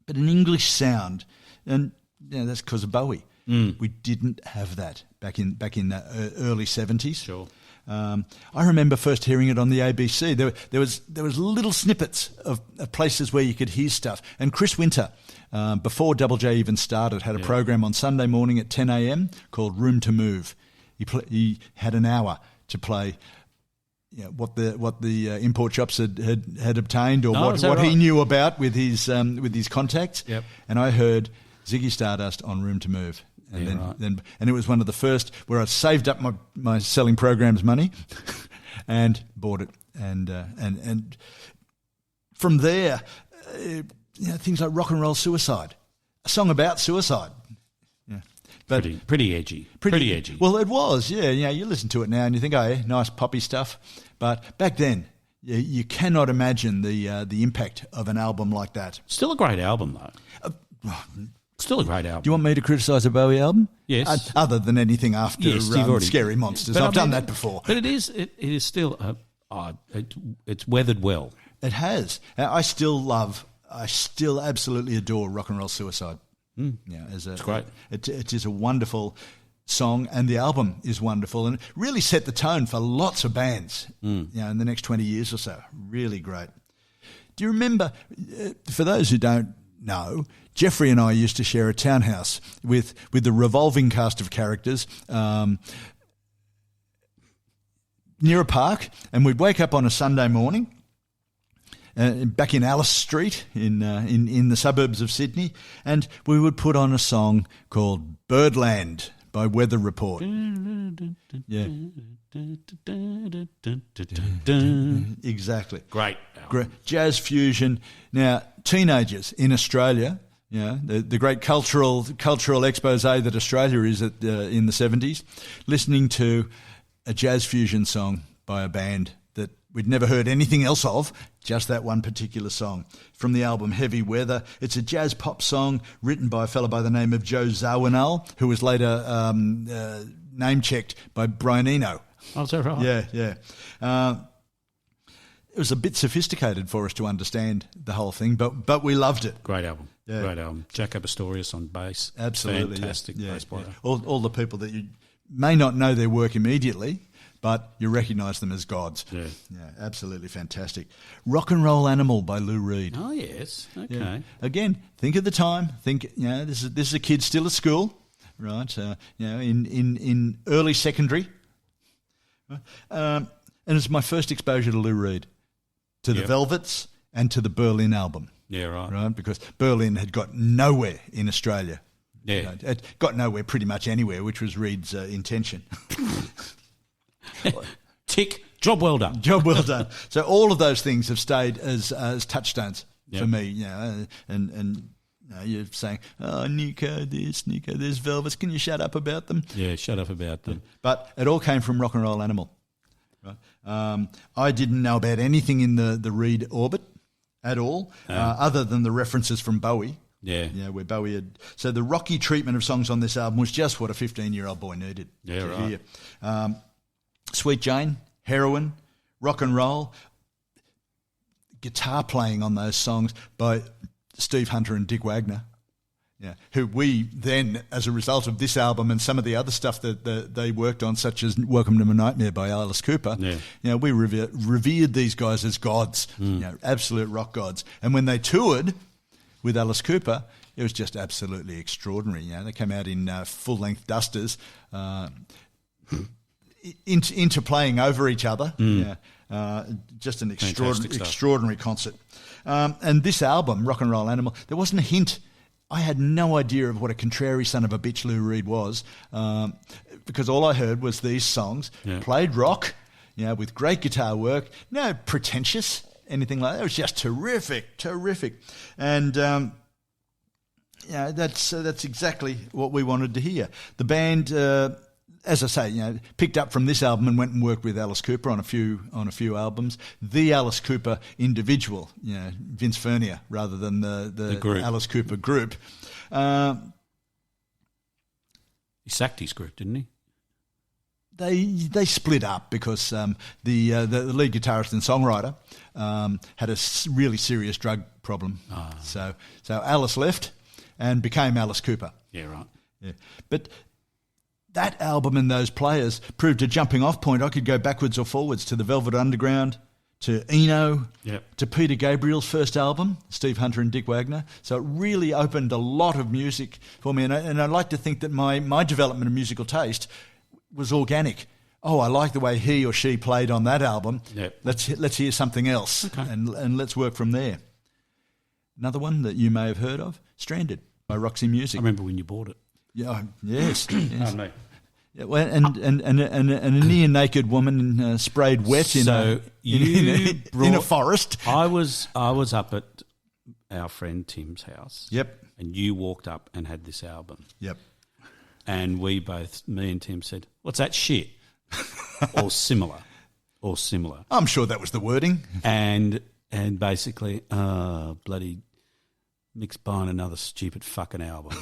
but an English sound. And that's because of Bowie. We didn't have that back in the early 70s. Sure. I remember first hearing it on the ABC. There was little snippets of places where you could hear stuff. And Chris Winter, before Double J even started, had a program on Sunday morning at 10 a.m. called Room to Move. He had an hour to play what the import shops had obtained or what he knew about with his contacts. Yep. And I heard Ziggy Stardust on Room to Move. And and it was one of the first where I saved up my selling programs money and bought it. And from there, things like Rock and Roll Suicide, a song about suicide. Yeah. But pretty edgy. Pretty edgy. Well, it was, yeah. You listen to it now and you think, oh, yeah, nice poppy stuff. But back then, you cannot imagine the impact of an album like that. Still a great album, though. Still a great album. Do you want me to criticise a Bowie album? Yes. Other than anything after Scary Monsters. But I've done that before. But it is still, it's weathered well. It has. I still absolutely adore Rock and Roll Suicide. It's great. It is a wonderful song, and the album is wonderful, and it really set the tone for lots of bands in the next 20 years or so. Really great. Do you remember, for those who don't know, Jeffrey and I used to share a townhouse with the revolving cast of characters near a park, and we'd wake up on a Sunday morning back in Alice Street in the suburbs of Sydney, and we would put on a song called Birdland by Weather Report. Yeah. Exactly. Great. Jazz fusion. Now, teenagers in Australia, the great cultural expose that Australia is in the 70s, listening to a jazz fusion song by a band that we'd never heard anything else of, just that one particular song. From the album Heavy Weather, it's a jazz pop song written by a fellow by the name of Joe Zawinul, who was later name-checked by Brian Eno. Oh, is that right? Yeah. It was a bit sophisticated for us to understand the whole thing, but we loved it. Great album. Yeah. Great album. Jaco Pastorius on bass. Absolutely. Fantastic bass player. Yeah. All the people that you may not know their work immediately, but you recognise them as gods. Yeah. Yeah, absolutely fantastic. Rock and Roll Animal by Lou Reed. Oh, yes. Okay. Yeah. Again, think of the time. Think, this is a kid still at school, right? In early secondary. And it's my first exposure to Lou Reed, to the Velvets and to the Berlin album. Yeah, right. Right, because Berlin had got nowhere in Australia. Yeah. It got nowhere pretty much anywhere, which was Reed's intention. Tick. Job well done. Job well done. So all of those things have stayed as touchstones for me. And you're saying, oh, Nico, there's Velvets. Can you shut up about them? Yeah, shut up about them. But it all came from Rock and Roll Animal. Right? I didn't know about anything in the Reed orbit at all, other than the references from Bowie Yeah. Yeah, where Bowie had... So the rocky treatment of songs on this album was just what a 15-year-old boy needed to hear. Sweet Jane, Heroin, Rock and Roll, guitar playing on those songs by Steve Hunter and Dick Wagner. Yeah, who we then, as a result of this album and some of the other stuff that they worked on, such as Welcome to My Nightmare by Alice Cooper, we revered these guys as gods, absolute rock gods. And when they toured with Alice Cooper, it was just absolutely extraordinary. They came out in full-length dusters, into playing over each other. Just an extraordinary concert. And this album, Rock and Roll Animal, there wasn't a hint. I had no idea of what a contrary son of a bitch Lou Reed was, because all I heard was these songs, played rock, with great guitar work, no pretentious, anything like that. It was just terrific. And, that's exactly what we wanted to hear. The band, as I say, picked up from this album and went and worked with Alice Cooper on a few albums. The Alice Cooper individual, Vince Furnier, rather than the Alice Cooper group. He sacked his group, didn't he? They split up because the lead guitarist and songwriter had a really serious drug problem. So Alice left and became Alice Cooper. Yeah, right. Yeah, but that album and those players proved a jumping off point. I could go backwards or forwards to the Velvet Underground, to Eno, to Peter Gabriel's first album, Steve Hunter and Dick Wagner. So it really opened a lot of music for me. And I like to think that my development of musical taste was organic. Oh, I like the way he or she played on that album. Yep. Let's hear something else, and let's work from there. Another one that you may have heard of, Stranded by Roxy Music. I remember when you bought it. Yeah, yes. Oh, no. Yeah, well, and a near naked woman sprayed wet in a forest. I was up at our friend Tim's house. Yep. And you walked up and had this album. Yep. And me and Tim said, "What's that shit?" or similar. I'm sure that was the wording. And basically, bloody Mick's buying another stupid fucking album.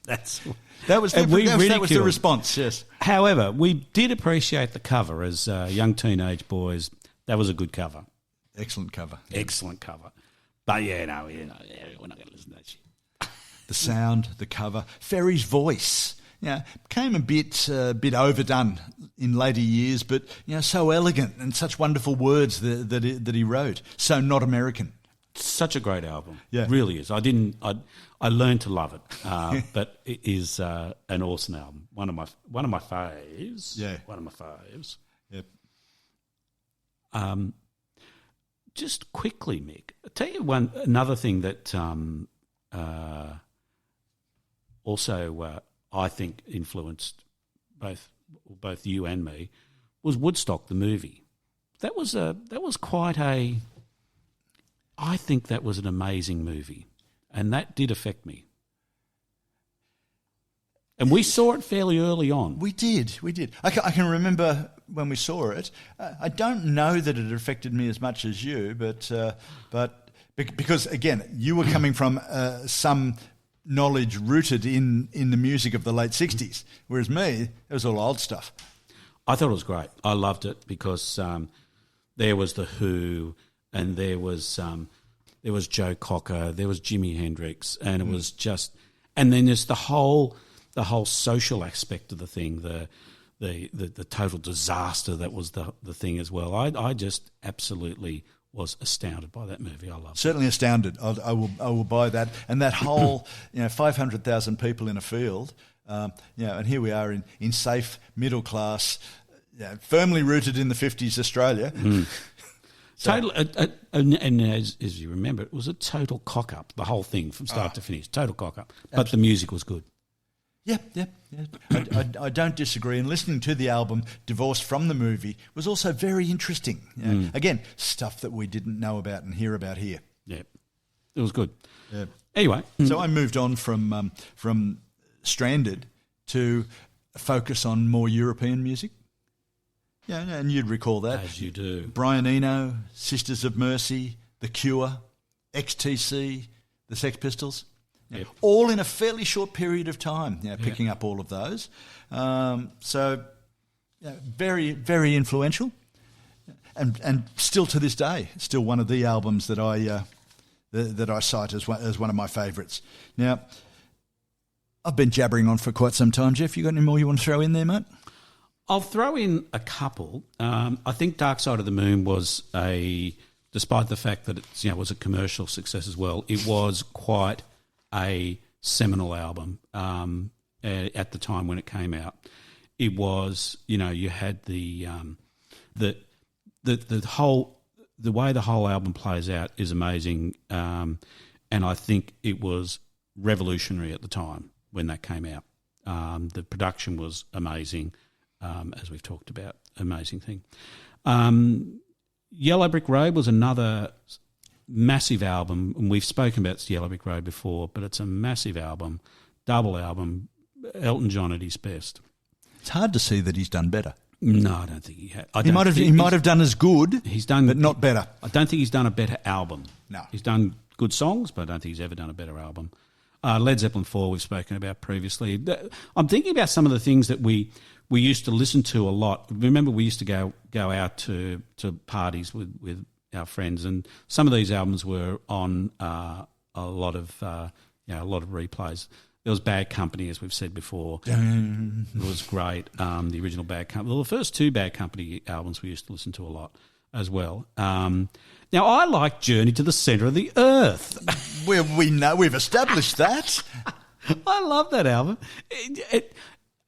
That was the response, yes. However, we did appreciate the cover as young teenage boys. That was a good cover. Excellent cover. Excellent cover. But we're not going to listen to that shit. The sound, the cover, Ferry's voice, became a bit overdone in later years, but so elegant and such wonderful words that he wrote. So not American. Such a great album. Yeah. It really is. I learned to love it, but it is an awesome album. One of my faves. Yeah. One of my faves. Yep. Just quickly, Mick, I'll tell you another thing that also I think influenced both you and me was Woodstock the movie. That was quite a. I think that was an amazing movie, and that did affect me. And we saw it fairly early on. We did. I can remember when we saw it. I don't know that it affected me as much as you, but because again, you were coming from some knowledge rooted in the music of the late 60s, whereas me, it was all old stuff. I thought it was great. I loved it because there was The Who, and there was Joe Cocker, there was Jimi Hendrix, and it was just, and then there's the whole social aspect of the thing, the total disaster that was the thing as well. I just absolutely was astounded by that movie. I loved it. Certainly astounded. I will buy that. And that whole 500,000 people in a field, and here we are in safe middle class, firmly rooted in the 50s Australia. Total, and as you remember, it was a total cock up. The whole thing from start to finish, total cock up. But the music was good. Yeah. I don't disagree. And listening to the album, divorced from the movie, was also very interesting. Again, stuff that we didn't know about and hear about here. Yeah, it was good. Yeah. Anyway, so I moved on from Stranded to focus on more European music. Yeah, and you'd recall that. As you do. Brian Eno, Sisters of Mercy, The Cure, XTC, the Sex Pistols. Yep. All in a fairly short period of time, picking up all of those. Very, very influential, and still to this day, still one of the albums that I cite as one of my favourites. Now, I've been jabbering on for quite some time. Jeff, you got any more you want to throw in there, mate? I'll throw in a couple. I think Dark Side of the Moon was despite the fact that it was a commercial success as well, it was quite a seminal album at the time when it came out. It was, you had the way the whole album plays out is amazing, and I think it was revolutionary at the time when that came out. The production was amazing, as we've talked about, amazing thing. Yellow Brick Road was another massive album, and we've spoken about Yellow Brick Road before, but it's a massive album, double album, Elton John at his best. It's hard to see that he's done better. No, I don't think he had. He might have done as good, but not better. I don't think he's done a better album. No. He's done good songs, but I don't think he's ever done a better album. Led Zeppelin 4 we've spoken about previously. I'm thinking about some of the things that we used to listen to a lot. Remember, we used to go out to parties with our friends, and some of these albums were on a lot of replays. There was Bad Company, as we've said before. It was great. The original Bad Company. Well, the first two Bad Company albums we used to listen to a lot as well. Now, I like Journey to the Centre of the Earth. We know, we've established that. I love that album.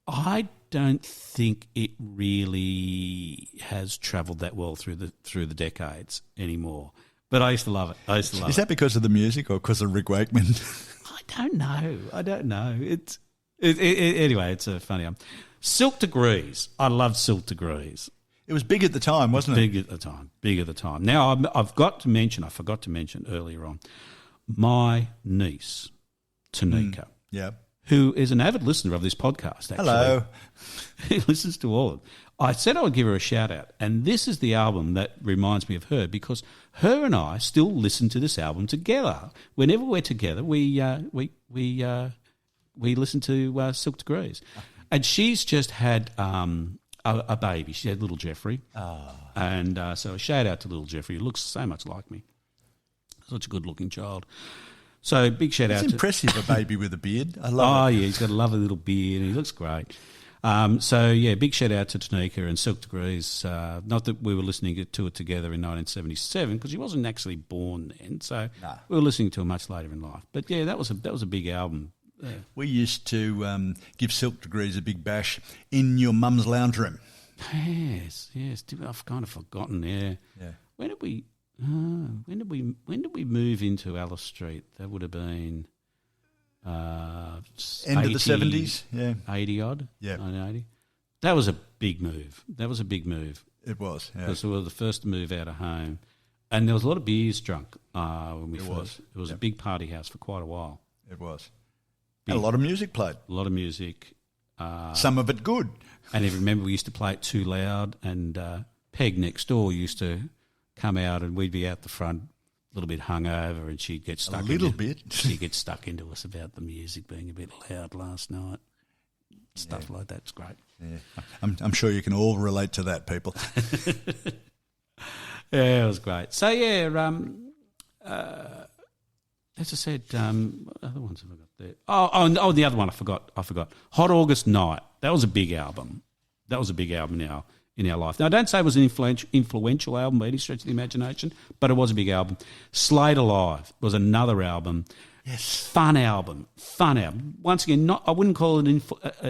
I don't think it really has travelled that well through the decades anymore. But I used to love it. Is that because of the music or because of Rick Wakeman? I don't know. Anyway, it's a funny album. Silk Degrees. I loved Silk Degrees. It was big at the time, wasn't it? Big at the time. Now, I forgot to mention earlier on, my niece, Tanika, who is an avid listener of this podcast, actually. Hello. He listens to all of them. I said I would give her a shout out, and this is the album that reminds me of her, because her and I still listen to this album together. Whenever we're together, we listen to Silk Degrees, and she's just had a baby. She had little Jeffrey, and so a shout out to little Jeffrey, who looks so much like me. Such a good looking child. So big shout out. It's impressive, a baby with a beard. I love it. Oh yeah, he's got a lovely little beard, and he looks great. Big shout out to Tanika and Silk Degrees. Not that we were listening to it together in 1977, because she wasn't actually born then, so we were listening to it much later in life. But yeah, that was a big album. Yeah. We used to give Silk Degrees a big bash in your mum's lounge room. Yes. I've kind of forgotten. Yeah. When did we move into Alice Street? That would have been end of the 70s, 80 odd, 1980. That was a big move. It was, yeah. Because we were the first to move out of home, and there was a lot of beers drunk when we first. It was a big party house for quite a while. It was. And a lot of music played. A lot of music. Some of it good. And I remember we used to play it too loud, and Peg next door used to come out, and we'd be out the front, a little bit hungover, and she'd get stuck. She'd get stuck into us about the music being a bit loud last night. Stuff like that's great. Yeah, I'm sure you can all relate to that, people. Yeah, it was great. So yeah, as I said, what other ones have I got there? Oh, the other one I forgot. Hot August Night. That was a big album. Now in our life. Now, I don't say it was an influential album by any stretch of the imagination, but it was a big album. Slayed Alive was another album. Yes. Fun album. Once again, I wouldn't call it an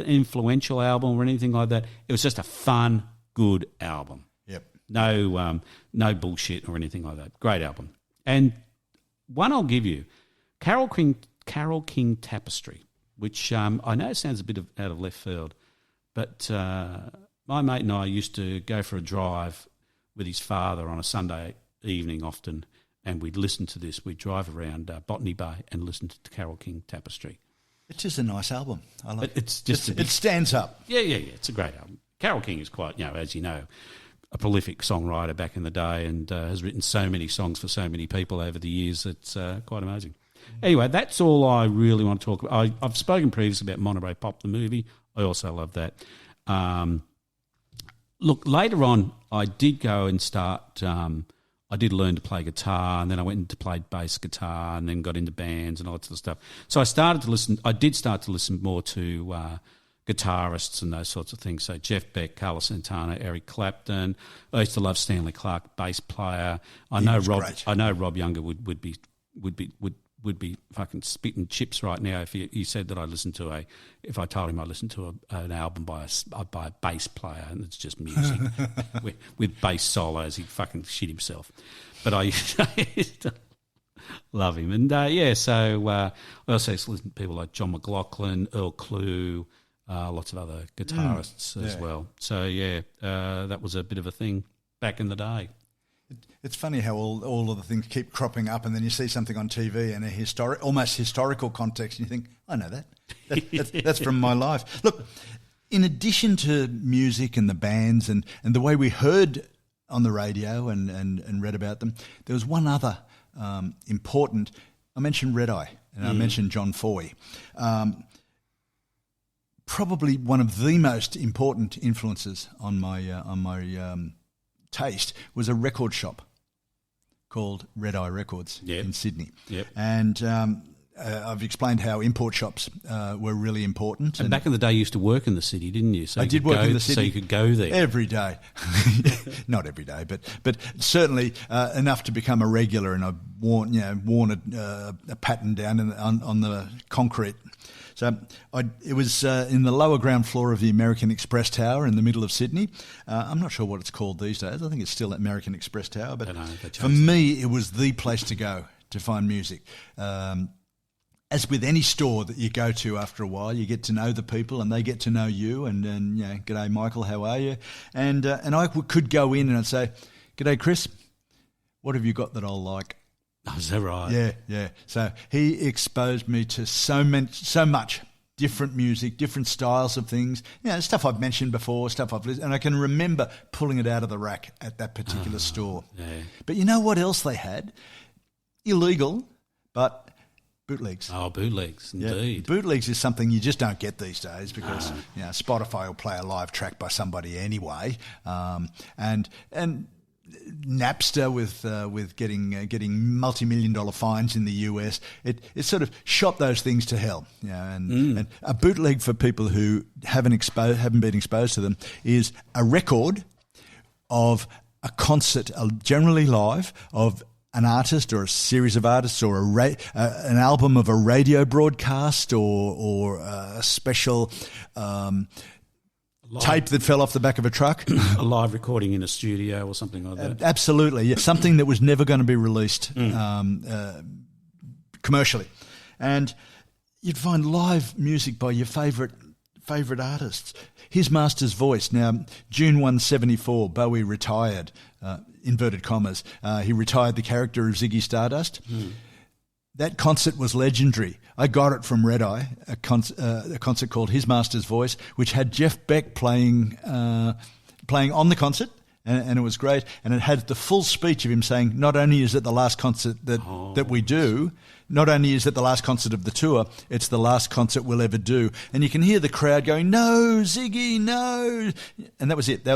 influential album or anything like that. It was just a fun, good album. Yep. No bullshit or anything like that. Great album. And one I'll give you, Carole King Tapestry, which I know sounds a bit out of left field, but my mate and I used to go for a drive with his father on a Sunday evening often, and we'd listen to this. We'd drive around Botany Bay and listen to Carole King Tapestry. It is a nice album. I like it. It stands up. Yeah. It's a great album. Carole King is quite, as you know, a prolific songwriter back in the day, and has written so many songs for so many people over the years. It's quite amazing. Anyway, that's all I really want to talk about. I've spoken previously about Monterey Pop, the movie. I also love that. Look, later on, I did go and start. I did learn to play guitar, and then I went into played bass guitar, and then got into bands and all that sort of stuff. So I did start to listen more to guitarists and those sorts of things. So Jeff Beck, Carlos Santana, Eric Clapton. I used to love Stanley Clarke, bass player. I know Rob Younger would be fucking spitting chips right now if he said that if I told him I listened to an album by a bass player and it's just music with bass solos, he'd fucking shit himself. But I used to love him. And so I also used to listen to people like John McLaughlin, Earl Clue, lots of other guitarists as well. So that was a bit of a thing back in the day. It's funny how all of the things keep cropping up, and then you see something on TV in a almost historical context, and you think, I know that. That's from my life. Look, in addition to music and the bands and the way we heard on the radio and read about them, there was one other important. I mentioned Red Eye, and I mentioned John Foy. Probably one of the most important influences on my taste was a record shop called Red Eye Records in Sydney. Yep. And I've explained how import shops were really important. And back in the day, you used to work in the city, didn't you? So I did work in the city. So you could go there. Every day. Not every day, but certainly enough to become a regular. And I've worn a pattern down on the concrete. So it was in the lower ground floor of the American Express Tower in the middle of Sydney. I'm not sure what it's called these days. I think it's still American Express Tower. But for me, it was the place to go to find music. As with any store that you go to, after a while, you get to know the people and they get to know you. And g'day, Michael, how are you? And I could go in and I'd say, g'day, Chris, what have you got that I'll like? Oh, is that right? Yeah. So he exposed me to so much different music, different styles of things. Stuff I've mentioned before, stuff I've listened, and I can remember pulling it out of the rack at that particular store. Yeah. But you know what else they had? Illegal, but bootlegs. Oh, bootlegs, indeed. Yeah. Bootlegs is something you just don't get these days because Spotify will play a live track by somebody anyway, and Napster with getting multi-million-dollar fines in the US, it sort of shot those things to hell. And a bootleg, for people who haven't been exposed to them, is a record of a concert, generally live, of an artist or a series of artists, or an album of a radio broadcast, or a special tape that fell off the back of a truck. A live recording in a studio or something like that. Absolutely, yeah. Something that was never going to be released commercially. And you'd find live music by your favourite artists. His Master's Voice. Now, June 1974, Bowie retired, inverted commas. He retired the character of Ziggy Stardust. That concert was legendary. I got it from Red Eye, a concert called His Master's Voice, which had Jeff Beck playing on the concert, and it was great. And it had the full speech of him saying, not only is it the last concert that we do, not only is it the last concert of the tour, it's the last concert we'll ever do. And you can hear the crowd going, no, Ziggy, no. And that was it.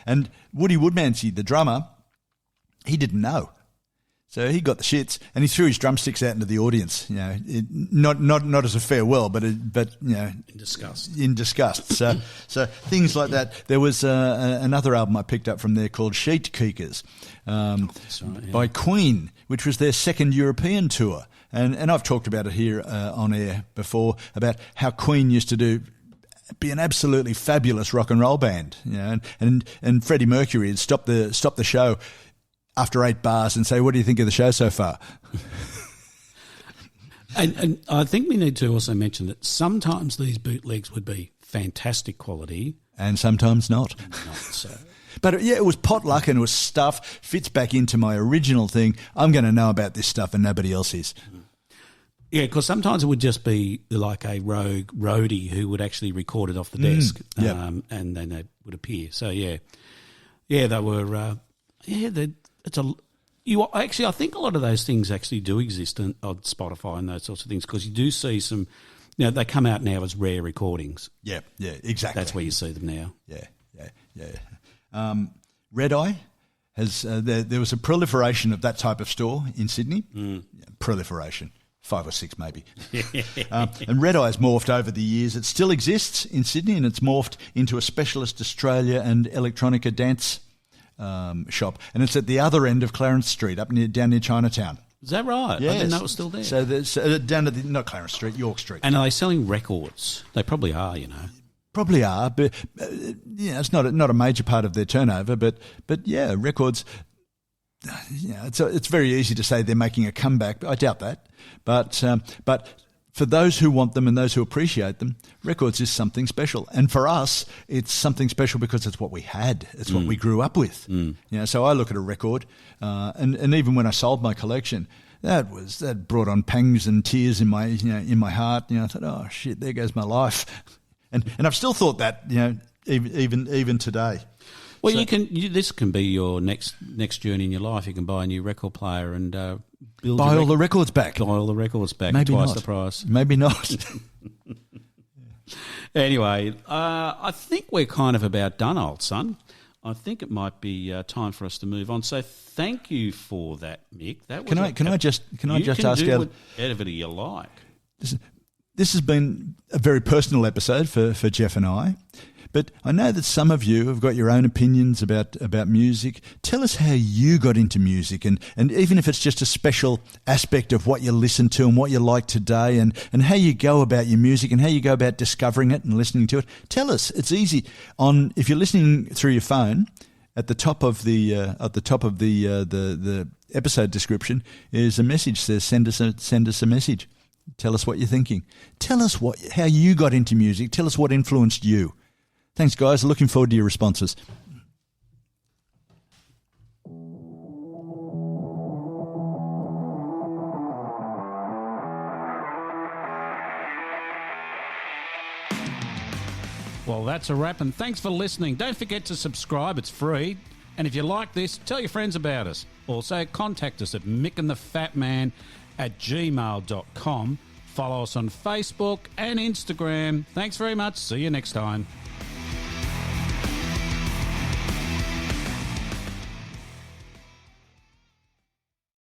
And Woody Woodmansey, the drummer, he didn't know. So he got the shits, and he threw his drumsticks out into the audience. Not as a farewell, but in disgust. In disgust. So things like that. There was another album I picked up from there called Sheet Keekers by Queen, which was their second European tour, and I've talked about it here on air before about how Queen used to be an absolutely fabulous rock and roll band. And Freddie Mercury had stopped the show after 8 bars and say, what do you think of the show so far? And I think we need to also mention that sometimes these bootlegs would be fantastic quality. And sometimes not. Not so. But it was potluck, and it was stuff, fits back into my original thing. I'm going to know about this stuff and nobody else is. Yeah, because sometimes it would just be like a rogue roadie who would actually record it off the desk, and then they would appear. So, they were... I think a lot of those things actually do exist on Spotify and those sorts of things, because you do see some, they come out now as rare recordings. Yeah, exactly. That's where you see them now. Yeah. Red Eye has, there was a proliferation of that type of store in Sydney. Proliferation. 5 or 6 maybe. And Red Eye's morphed over the years. It still exists in Sydney, and it's morphed into a specialist Australia and electronica dance shop. And it's at the other end of Clarence Street, down near Chinatown. Is that right? Yes. I didn't know it was still there. So there's down at not Clarence Street, York Street. And are they selling records? They probably are, Probably are, but it's not a major part of their turnover. But yeah, records. It's very easy to say they're making a comeback. I doubt that. But for those who want them and those who appreciate them, records is something special. And for us, it's something special because it's what we had. It's what we grew up with. So I look at a record, and even when I sold my collection, that brought on pangs and tears in my heart. I thought, oh shit, there goes my life. And I've still thought that, even today. Well, so, this can be your next journey in your life. You can buy a new record player and buy all the records back. Buy all the records back. Maybe twice not. The price. Maybe not. Anyway, I think we're kind of about done, old son. I think it might be time for us to move on. So thank you for that, Mick. Can I just ask you whatever you like. This has been a very personal episode for Jeff and I. But I know that some of you have got your own opinions about music. Tell us how you got into music, and even if it's just a special aspect of what you listen to and what you like today, and how you go about your music and how you go about discovering it and listening to it. Tell us. It's easy. If you're listening through your phone, at the top of the episode description is a message that says send us a message. Tell us what you're thinking. Tell us how you got into music. Tell us what influenced you. Thanks, guys. Looking forward to your responses. Well, that's a wrap, and thanks for listening. Don't forget to subscribe. It's free. And if you like this, tell your friends about us. Also, contact us at mickandthefatman@gmail.com. Follow us on Facebook and Instagram. Thanks very much. See you next time.